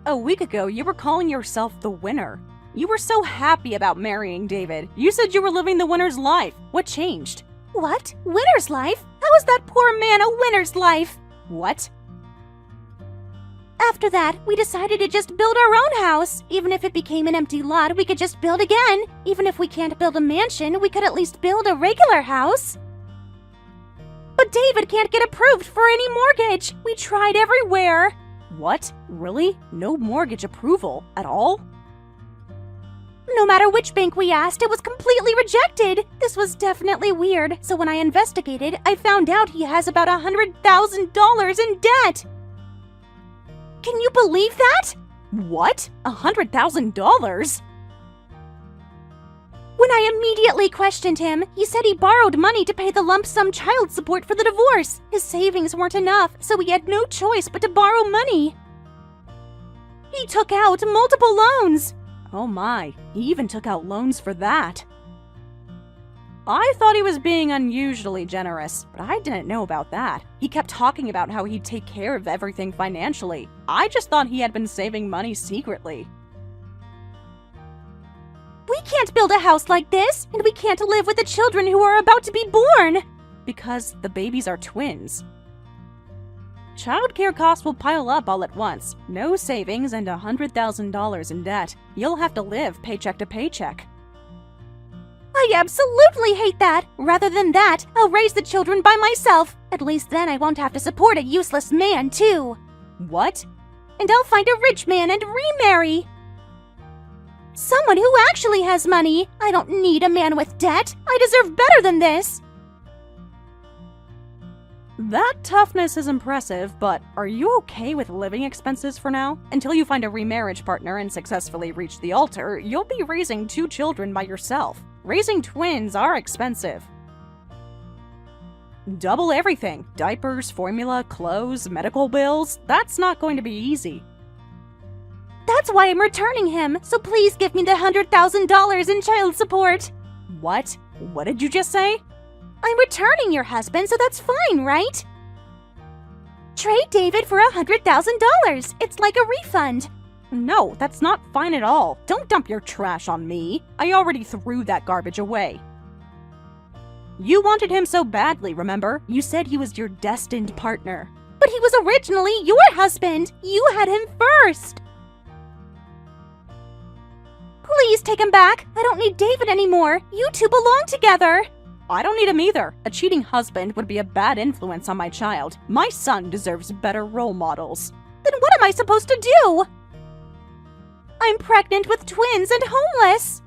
A week ago, you were calling yourself the winner. You were so happy about marrying David. You said you were living the winner's life. What changed? What? Winner's life? How is that poor man a winner's life? What? After that, we decided to just build our own house. Even if it became an empty lot, we could just build again. Even if we can't build a mansion, we could at least build a regular house. But David can't get approved for any mortgage. We tried everywhere. What? Really? No mortgage approval at all? No matter which bank we asked, it was completely rejected. This was definitely weird, so when I investigated, I found out he has about $100,000 in debt. Can you believe that? What? $100,000? When I immediately questioned him, he said he borrowed money to pay the lump sum child support for the divorce. His savings weren't enough, so he had no choice but to borrow money. He took out multiple loans. Oh my, he even took out loans for that. I thought he was being unusually generous, but I didn't know about that. He kept talking about how he'd take care of everything financially. I just thought he had been saving money secretly. We can't build a house like this, and we can't live with the children who are about to be born. Because the babies are twins. Childcare costs will pile up all at once. No savings and $100,000 in debt. You'll have to live paycheck to paycheck. I absolutely hate that! Rather than that, I'll raise the children by myself. At least then I won't have to support a useless man, too. What? And I'll find a rich man and remarry. Someone who actually has money. I don't need a man with debt. I deserve better than this. That toughness is impressive, but are you okay with living expenses for now? Until you find a remarriage partner and successfully reach the altar, you'll be raising 2 children by yourself. Raising twins are expensive. Double everything. Diapers, formula, clothes, medical bills. That's not going to be easy. That's why I'm returning him, so please give me the $100,000 in child support. What? What did you just say? I'm returning your husband, so that's fine, right? Trade David for $100,000. It's like a refund. No, that's not fine at all. Don't dump your trash on me. I already threw that garbage away. You wanted him so badly, remember? You said he was your destined partner. But he was originally your husband. You had him first. Please take him back. I don't need David anymore. You two belong together. I don't need him either. A cheating husband would be a bad influence on my child. My son deserves better role models. Then what am I supposed to do? I'm pregnant with twins and homeless.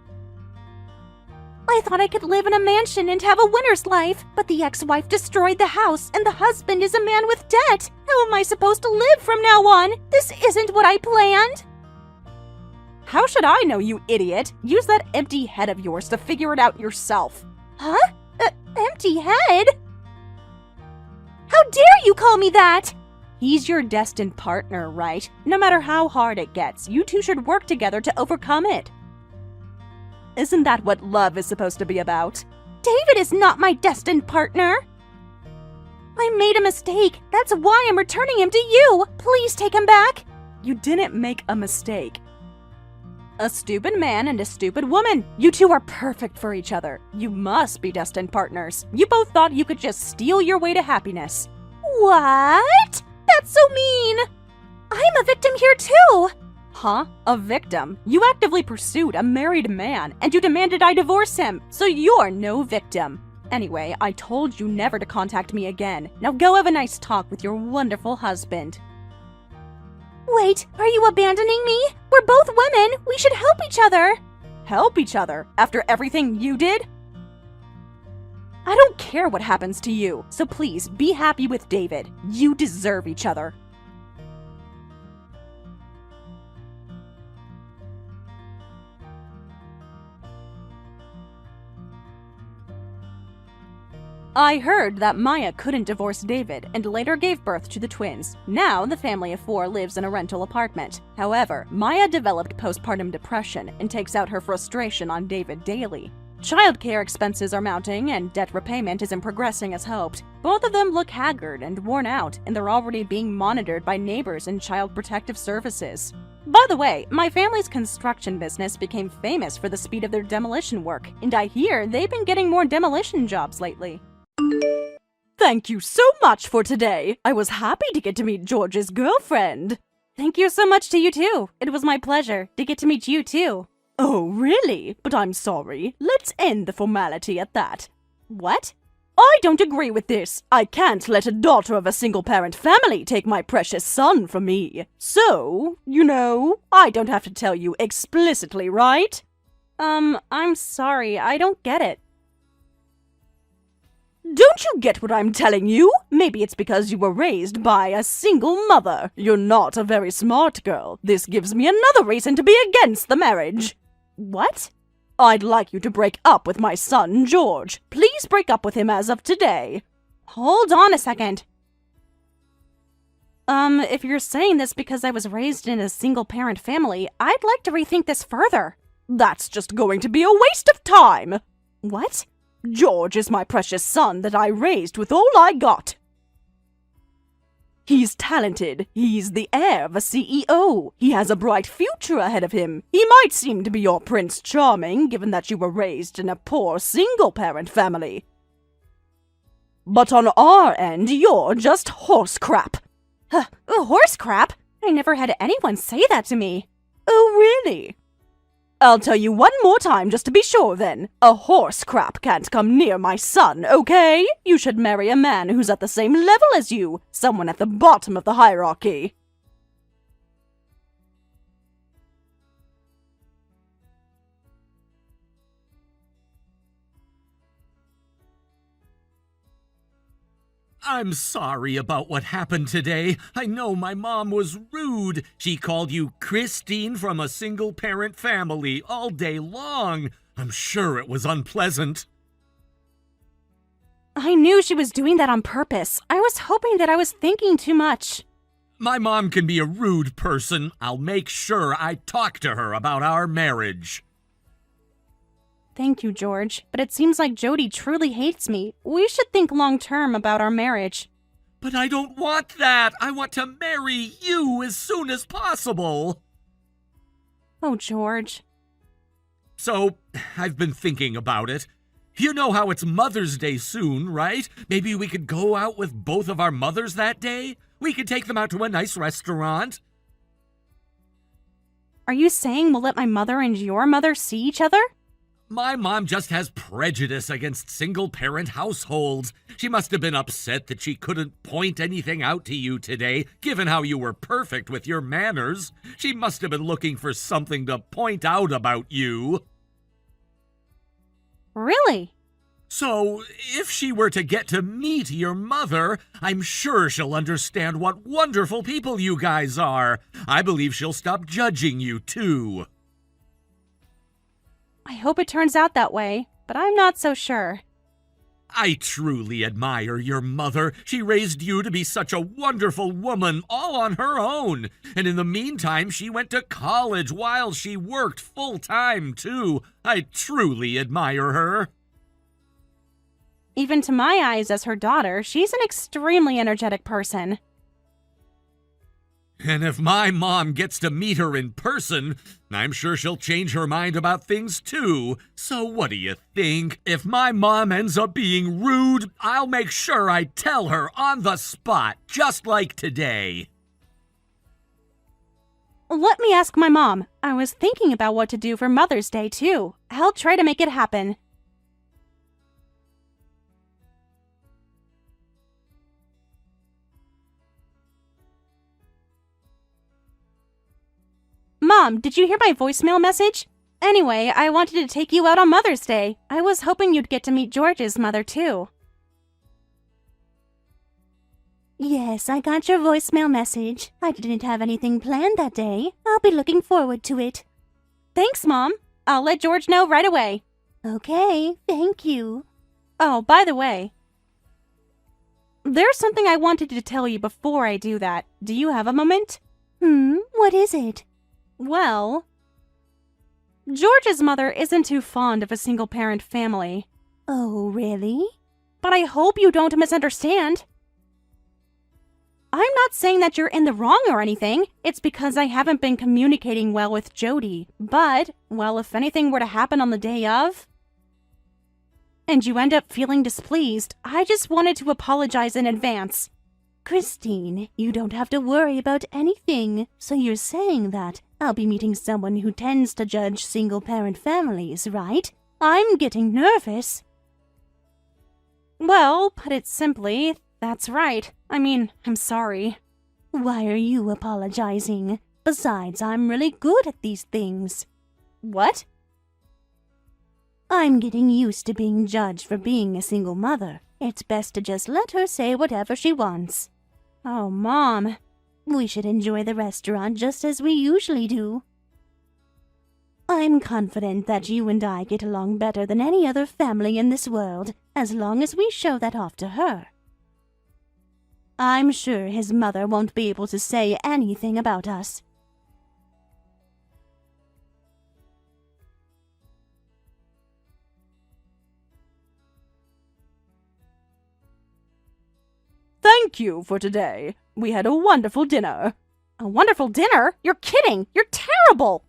I thought I could live in a mansion and have a winner's life, but the ex-wife destroyed the house and the husband is a man with debt. How am I supposed to live from now on? This isn't what I planned. How should I know, you idiot? Use that empty head of yours to figure it out yourself. Huh? Empty head? How dare you call me that? He's your destined partner, right? No matter how hard it gets, you two should work together to overcome it. Isn't that what love is supposed to be about? David is not my destined partner. I made a mistake. That's why I'm returning him to you. Please take him back. You didn't make a mistake. A stupid man and a stupid woman. You two are perfect for each other. You must be destined partners. You both thought you could just steal your way to happiness. What? That's so mean. I'm a victim here too. Huh? A victim? You actively pursued a married man, and you demanded I divorce him, so you're no victim. Anyway, I told you never to contact me again. Now go have a nice talk with your wonderful husband. Wait, are you abandoning me? We're both women. We should help each other. Help each other? After everything you did? I don't care what happens to you, so please be happy with David. You deserve each other. I heard that Maya couldn't divorce David and later gave birth to the twins. Now, the family of 4 lives in a rental apartment. However, Maya developed postpartum depression and takes out her frustration on David daily. Childcare expenses are mounting and debt repayment isn't progressing as hoped. Both of them look haggard and worn out, and they're already being monitored by neighbors and child protective services. By the way, my family's construction business became famous for the speed of their demolition work, and I hear they've been getting more demolition jobs lately. Thank you so much for today. I was happy to get to meet George's girlfriend. Thank you so much to you too. It was my pleasure to get to meet you too. Oh, really? But I'm sorry. Let's end the formality at that. What? I don't agree with this. I can't let a daughter of a single-parent family take my precious son from me. So, I don't have to tell you explicitly, right? I'm sorry. I don't get it. Don't you get what I'm telling you? Maybe it's because you were raised by a single mother. You're not a very smart girl. This gives me another reason to be against the marriage. What? I'd like you to break up with my son, George. Please break up with him as of today. Hold on a second. If you're saying this because I was raised in a single-parent family, I'd like to rethink this further. That's just going to be a waste of time. What? George is my precious son that I raised with all I got. He's talented. He's the heir of a CEO. He has a bright future ahead of him. He might seem to be your Prince Charming, given that you were raised in a poor single-parent family. But on our end, you're just horse crap. Horse crap? I never had anyone say that to me. Oh, really? I'll tell you one more time just to be sure then. A horse crap can't come near my son, okay? You should marry a man who's at the same level as you, someone at the bottom of the hierarchy. I'm sorry about what happened today. I know my mom was rude. She called you Christine from a single-parent family all day long. I'm sure it was unpleasant. I knew she was doing that on purpose. I was hoping that I was thinking too much. My mom can be a rude person. I'll make sure I talk to her about our marriage. Thank you, George, but it seems like Jody truly hates me. We should think long-term about our marriage. But I don't want that. I want to marry you as soon as possible. Oh, George. So, I've been thinking about it. You know how it's Mother's Day soon, right? Maybe we could go out with both of our mothers that day? We could take them out to a nice restaurant. Are you saying we'll let my mother and your mother see each other? My mom just has prejudice against single-parent households. She must have been upset that she couldn't point anything out to you today, given how you were perfect with your manners. She must have been looking for something to point out about you. Really? So, if she were to get to meet your mother, I'm sure she'll understand what wonderful people you guys are. I believe she'll stop judging you, too. I hope it turns out that way, but I'm not so sure. I truly admire your mother. She raised you to be such a wonderful woman all on her own. And in the meantime, she went to college while she worked full-time, too. I truly admire her. Even to my eyes as her daughter, she's an extremely energetic person. And if my mom gets to meet her in person, I'm sure she'll change her mind about things too. So what do you think? If my mom ends up being rude, I'll make sure I tell her on the spot, just like today. Let me ask my mom. I was thinking about what to do for Mother's Day too. I'll try to make it happen. Mom, did you hear my voicemail message? Anyway, I wanted to take you out on Mother's Day. I was hoping you'd get to meet George's mother, too. Yes, I got your voicemail message. I didn't have anything planned that day. I'll be looking forward to it. Thanks, Mom. I'll let George know right away. Okay, thank you. Oh, by the way, there's something I wanted to tell you before I do that. Do you have a moment? What is it? Well, George's mother isn't too fond of a single-parent family. Oh, really? But I hope you don't misunderstand. I'm not saying that you're in the wrong or anything. It's because I haven't been communicating well with Jody. But, well, if anything were to happen on the day of, and you end up feeling displeased, I just wanted to apologize in advance. Christine, you don't have to worry about anything. So you're saying that I'll be meeting someone who tends to judge single-parent families, right? I'm getting nervous. Well, put it simply, that's right. I mean, I'm sorry. Why are you apologizing? Besides, I'm really good at these things. What? I'm getting used to being judged for being a single mother. It's best to just let her say whatever she wants. Oh, Mom. We should enjoy the restaurant just as we usually do. I'm confident that you and I get along better than any other family in this world, as long as we show that off to her. I'm sure his mother won't be able to say anything about us. Thank you for today. We had a wonderful dinner. A wonderful dinner? You're kidding! You're terrible!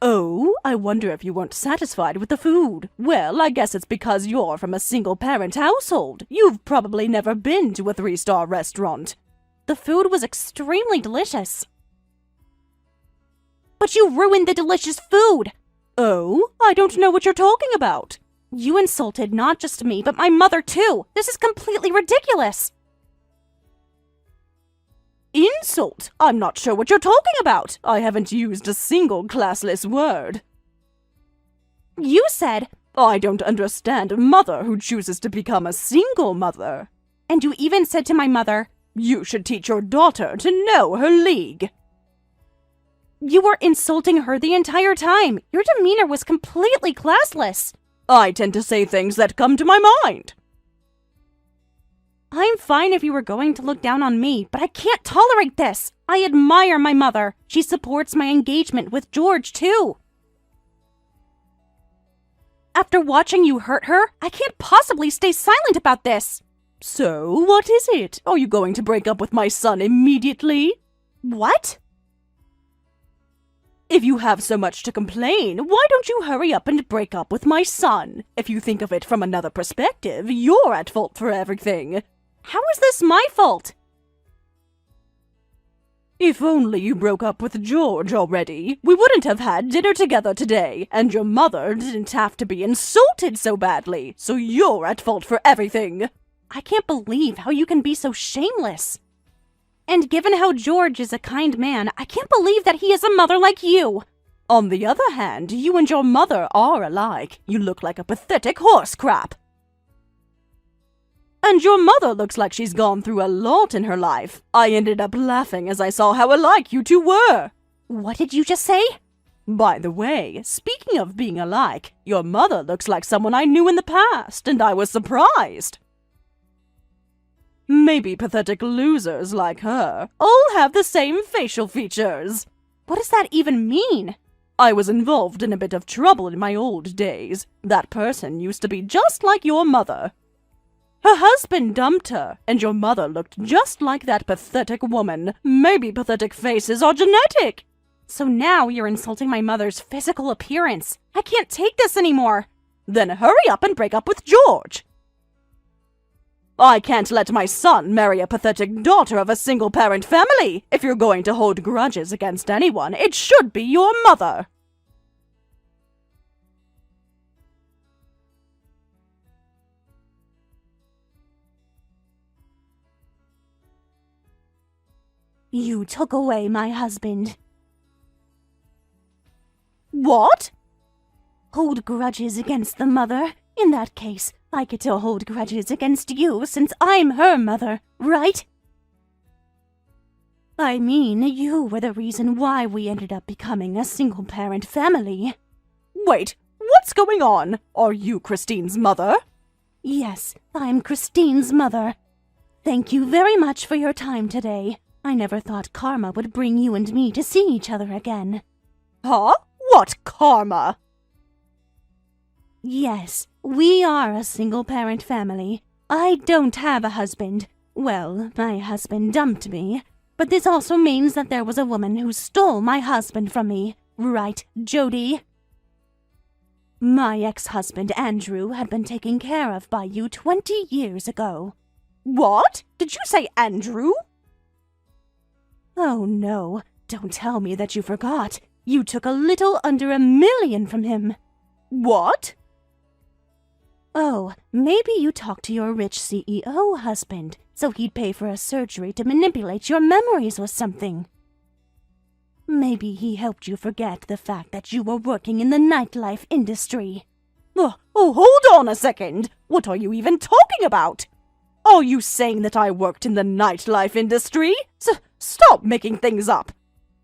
Oh, I wonder if you weren't satisfied with the food. Well, I guess it's because you're from a single-parent household. You've probably never been to a 3-star restaurant. The food was extremely delicious. But you ruined the delicious food! Oh, I don't know what you're talking about. You insulted not just me, but my mother too. This is completely ridiculous. Insult? I'm not sure what you're talking about. I haven't used a single classless word. You said, I don't understand a mother who chooses to become a single mother. And you even said to my mother, you should teach your daughter to know her league. You were insulting her the entire time. Your demeanor was completely classless. I tend to say things that come to my mind. I'm fine if you were going to look down on me, but I can't tolerate this. I admire my mother. She supports my engagement with George, too. After watching you hurt her, I can't possibly stay silent about this. So, what is it? Are you going to break up with my son immediately? What? If you have so much to complain, why don't you hurry up and break up with my son? If you think of it from another perspective, you're at fault for everything. How is this my fault? If only you broke up with George already, we wouldn't have had dinner together today, and your mother didn't have to be insulted so badly, so you're at fault for everything. I can't believe how you can be so shameless. And given how George is a kind man, I can't believe that he has a mother like you. On the other hand, you and your mother are alike. You look like a pathetic horse crap. And your mother looks like she's gone through a lot in her life. I ended up laughing as I saw how alike you two were. What did you just say? By the way, speaking of being alike, your mother looks like someone I knew in the past, and I was surprised. Maybe pathetic losers like her all have the same facial features. What does that even mean? I was involved in a bit of trouble in my old days. That person used to be just like your mother. Her husband dumped her, and your mother looked just like that pathetic woman. Maybe pathetic faces are genetic. So now you're insulting my mother's physical appearance. I can't take this anymore. Then hurry up and break up with George. I can't let my son marry a pathetic daughter of a single-parent family. If you're going to hold grudges against anyone, it should be your mother. You took away my husband. What? Hold grudges against the mother? In that case, I get to hold grudges against you since I'm her mother, right? I mean, you were the reason why we ended up becoming a single-parent family. Wait, what's going on? Are you Christine's mother? Yes, I'm Christine's mother. Thank you very much for your time today. I never thought karma would bring you and me to see each other again. Huh? What karma? Yes, we are a single-parent family. I don't have a husband. Well, my husband dumped me, but this also means that there was a woman who stole my husband from me. Right, Jody? My ex-husband, Andrew, had been taken care of by you 20 years ago. What? Did you say Andrew? Oh no, don't tell me that you forgot. You took a little under $1 million from him. What? Oh, maybe you talked to your rich CEO husband, so he'd pay for a surgery to manipulate your memories or something. Maybe he helped you forget the fact that you were working in the nightlife industry. Oh, hold on a second. What are you even talking about? Are you saying that I worked in the nightlife industry? Stop making things up.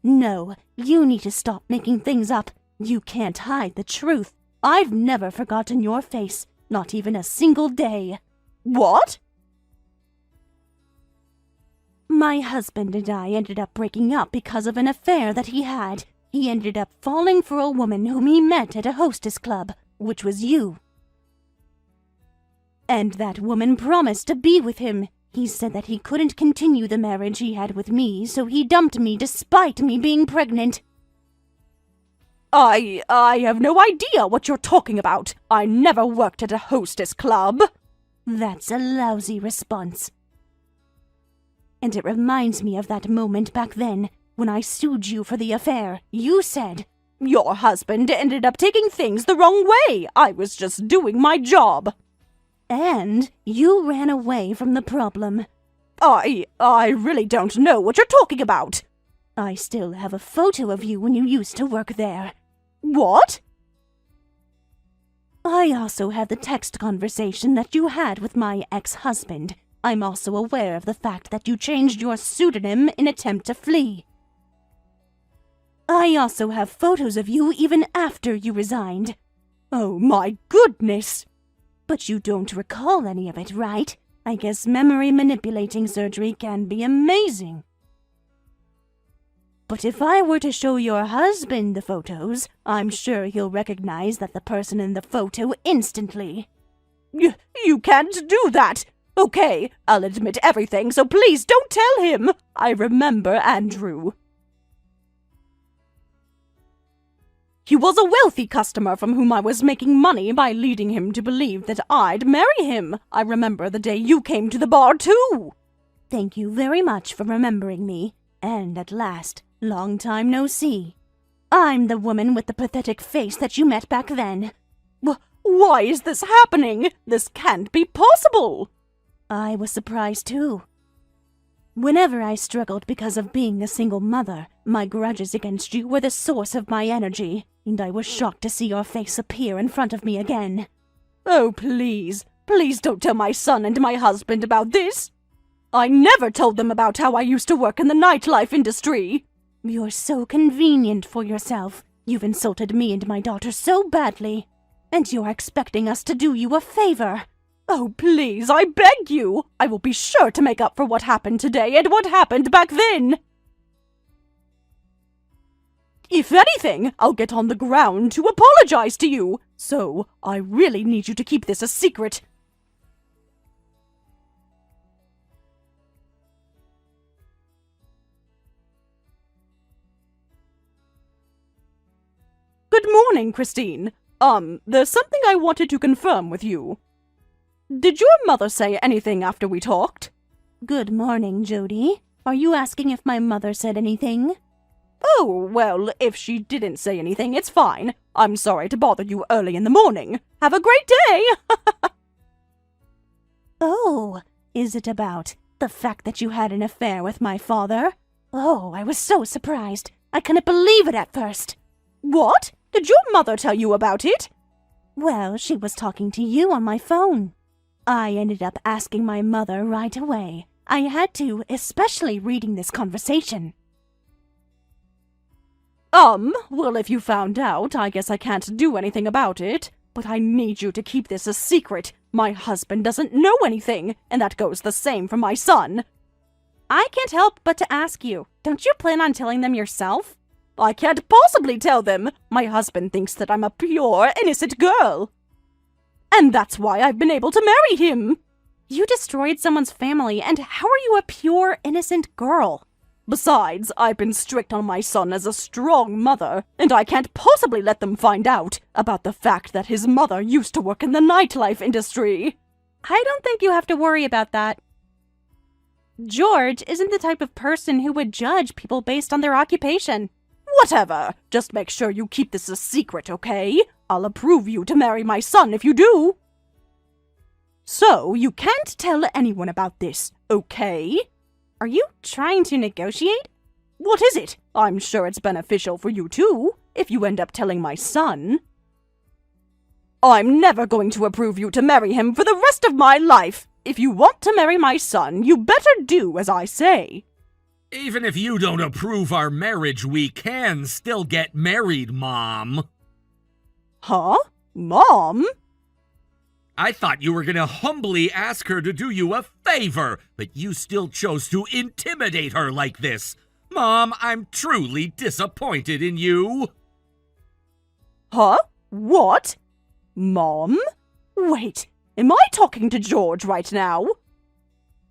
No, you need to stop making things up. You can't hide the truth. I've never forgotten your face, not even a single day. What? My husband and I ended up breaking up because of an affair that he had. He ended up falling for a woman whom he met at a hostess club, which was you. And that woman promised to be with him. He said that he couldn't continue the marriage he had with me, so he dumped me despite me being pregnant. I have no idea what you're talking about. I never worked at a hostess club. That's a lousy response. And it reminds me of that moment back then, when I sued you for the affair. You said, "Your husband ended up taking things the wrong way. I was just doing my job." And you ran away from the problem. I really don't know what you're talking about. I still have a photo of you when you used to work there. What? I also have the text conversation that you had with my ex-husband. I'm also aware of the fact that you changed your pseudonym in attempt to flee. I also have photos of you even after you resigned. Oh my goodness! But you don't recall any of it, right? I guess memory manipulating surgery can be amazing. But if I were to show your husband the photos, I'm sure he'll recognize that the person in the photo instantly. You can't do that! Okay, I'll admit everything, so please don't tell him! I remember Andrew. He was a wealthy customer from whom I was making money by leading him to believe that I'd marry him. I remember the day you came to the bar, too. Thank you very much for remembering me. And at last, long time no see. I'm the woman with the pathetic face that you met back then. Why is this happening? This can't be possible. I was surprised too. Whenever I struggled because of being a single mother, my grudges against you were the source of my energy, and I was shocked to see your face appear in front of me again. Oh, please don't tell my son and my husband about this. I never told them about how I used to work in the nightlife industry. You're so convenient for yourself. You've insulted me and my daughter so badly, and you're expecting us to do you a favor. Oh, please, I beg you! I will be sure to make up for what happened today and what happened back then! If anything, I'll get on the ground to apologize to you, so I really need you to keep this a secret. Good morning, Christine. There's something I wanted to confirm with you. Did your mother say anything after we talked? Good morning, Jody. Are you asking if my mother said anything? Oh, well, if she didn't say anything, it's fine. I'm sorry to bother you early in the morning. Have a great day! Oh, is it about the fact that you had an affair with my father? Oh, I was so surprised. I couldn't believe it at first. What? Did your mother tell you about it? Well, she was talking to you on my phone. I ended up asking my mother right away. I had to, especially reading this conversation. Well, if you found out, I guess I can't do anything about it. But I need you to keep this a secret. My husband doesn't know anything, and that goes the same for my son. I can't help but to ask you, don't you plan on telling them yourself? I can't possibly tell them. My husband thinks that I'm a pure, innocent girl. And that's why I've been able to marry him. You destroyed someone's family, and how are you a pure, innocent girl? Besides, I've been strict on my son as a strong mother, and I can't possibly let them find out about the fact that his mother used to work in the nightlife industry. I don't think you have to worry about that. George isn't the type of person who would judge people based on their occupation. Whatever. Just make sure you keep this a secret, okay? I'll approve you to marry my son if you do. So, you can't tell anyone about this, okay? Are you trying to negotiate? What is it? I'm sure it's beneficial for you too, if you end up telling my son. I'm never going to approve you to marry him for the rest of my life. If you want to marry my son, you better do as I say. Even if you don't approve our marriage, we can still get married, Mom. Huh? Mom? I thought you were gonna humbly ask her to do you a favor, but you still chose to intimidate her like this. Mom, I'm truly disappointed in you. Huh? What? Mom? Wait, am I talking to George right now?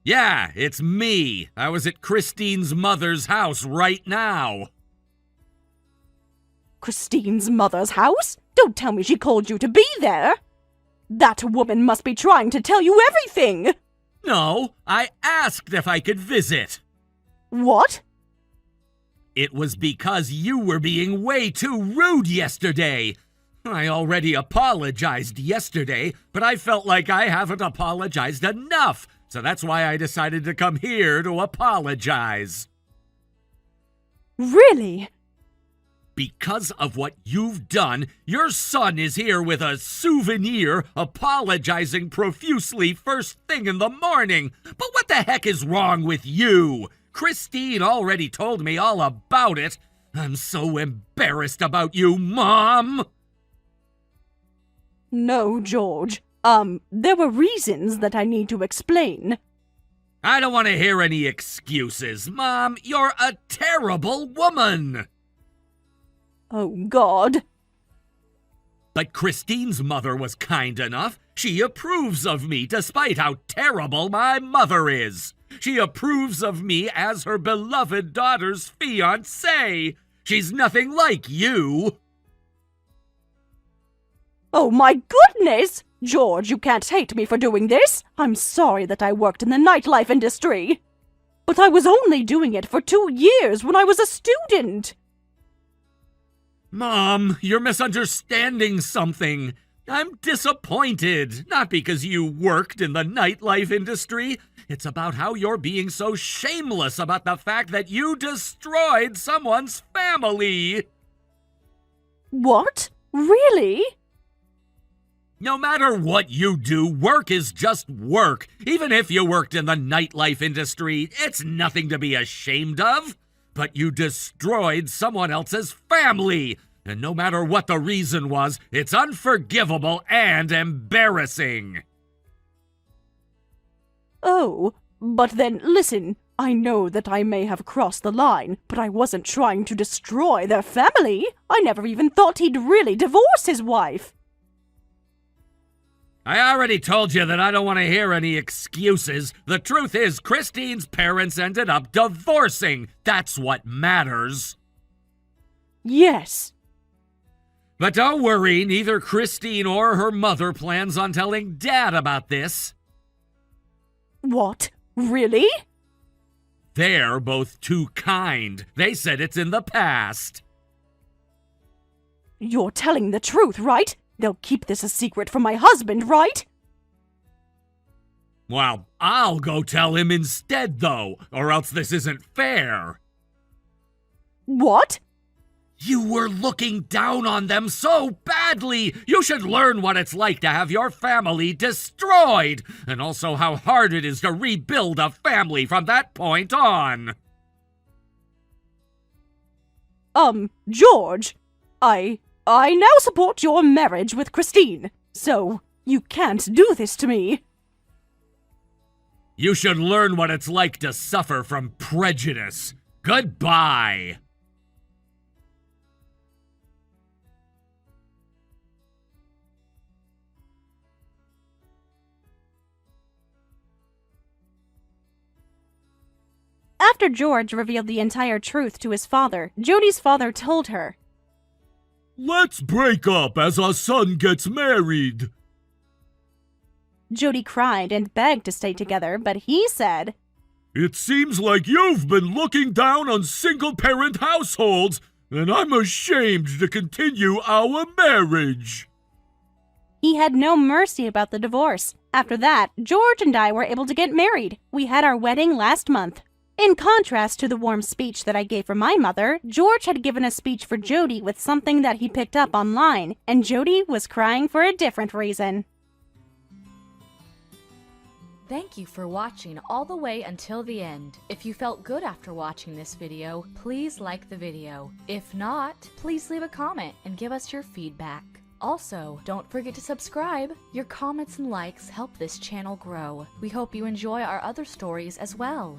Yeah, it's me. I was at Christine's mother's house right now. Christine's mother's house? Don't tell me she called you to be there. That woman must be trying to tell you everything! No, I asked if I could visit. What? It was because you were being way too rude yesterday. I already apologized yesterday, but I felt like I haven't apologized enough, so that's why I decided to come here to apologize. Really? Because of what you've done, your son is here with a souvenir apologizing profusely first thing in the morning. But what the heck is wrong with you? Christine already told me all about it. I'm so embarrassed about you, Mom. No, George. There were reasons that I need to explain. I don't want to hear any excuses. Mom, you're a terrible woman. Oh, God. But Christine's mother was kind enough. She approves of me despite how terrible my mother is. She approves of me as her beloved daughter's fiancé. She's nothing like you. Oh, my goodness! George, you can't hate me for doing this. I'm sorry that I worked in the nightlife industry. But I was only doing it for 2 years when I was a student. Mom, you're misunderstanding something. I'm disappointed, not because you worked in the nightlife industry. It's about how you're being so shameless about the fact that you destroyed someone's family. What? Really? No matter what you do, work is just work. Even if you worked in the nightlife industry, it's nothing to be ashamed of. But you destroyed someone else's family. And no matter what the reason was, it's unforgivable and embarrassing. Oh, but then listen, I know that I may have crossed the line, but I wasn't trying to destroy their family. I never even thought he'd really divorce his wife. I already told you that I don't want to hear any excuses. The truth is, Christine's parents ended up divorcing. That's what matters. Yes. But don't worry, neither Christine or her mother plans on telling Dad about this. What? Really? They're both too kind. They said it's in the past. You're telling the truth, right? They'll keep this a secret from my husband, right? Well, I'll go tell him instead, though, or else this isn't fair. What? You were looking down on them so badly. You should learn what it's like to have your family destroyed, and also how hard it is to rebuild a family from that point on. George, I now support your marriage with Christine, so you can't do this to me. You should learn what it's like to suffer from prejudice. Goodbye. After George revealed the entire truth to his father, Jody's father told her, Let's break up as our son gets married. Jody cried and begged to stay together, but he said, It seems like you've been looking down on single-parent households, and I'm ashamed to continue our marriage. He had no mercy about the divorce. After that, George and I were able to get married. We had our wedding last month. In contrast to the warm speech that I gave for my mother, George had given a speech for Jody with something that he picked up online, and Jody was crying for a different reason. Thank you for watching all the way until the end. If you felt good after watching this video, please like the video. If not, please leave a comment and give us your feedback. Also, don't forget to subscribe. Your comments and likes help this channel grow. We hope you enjoy our other stories as well.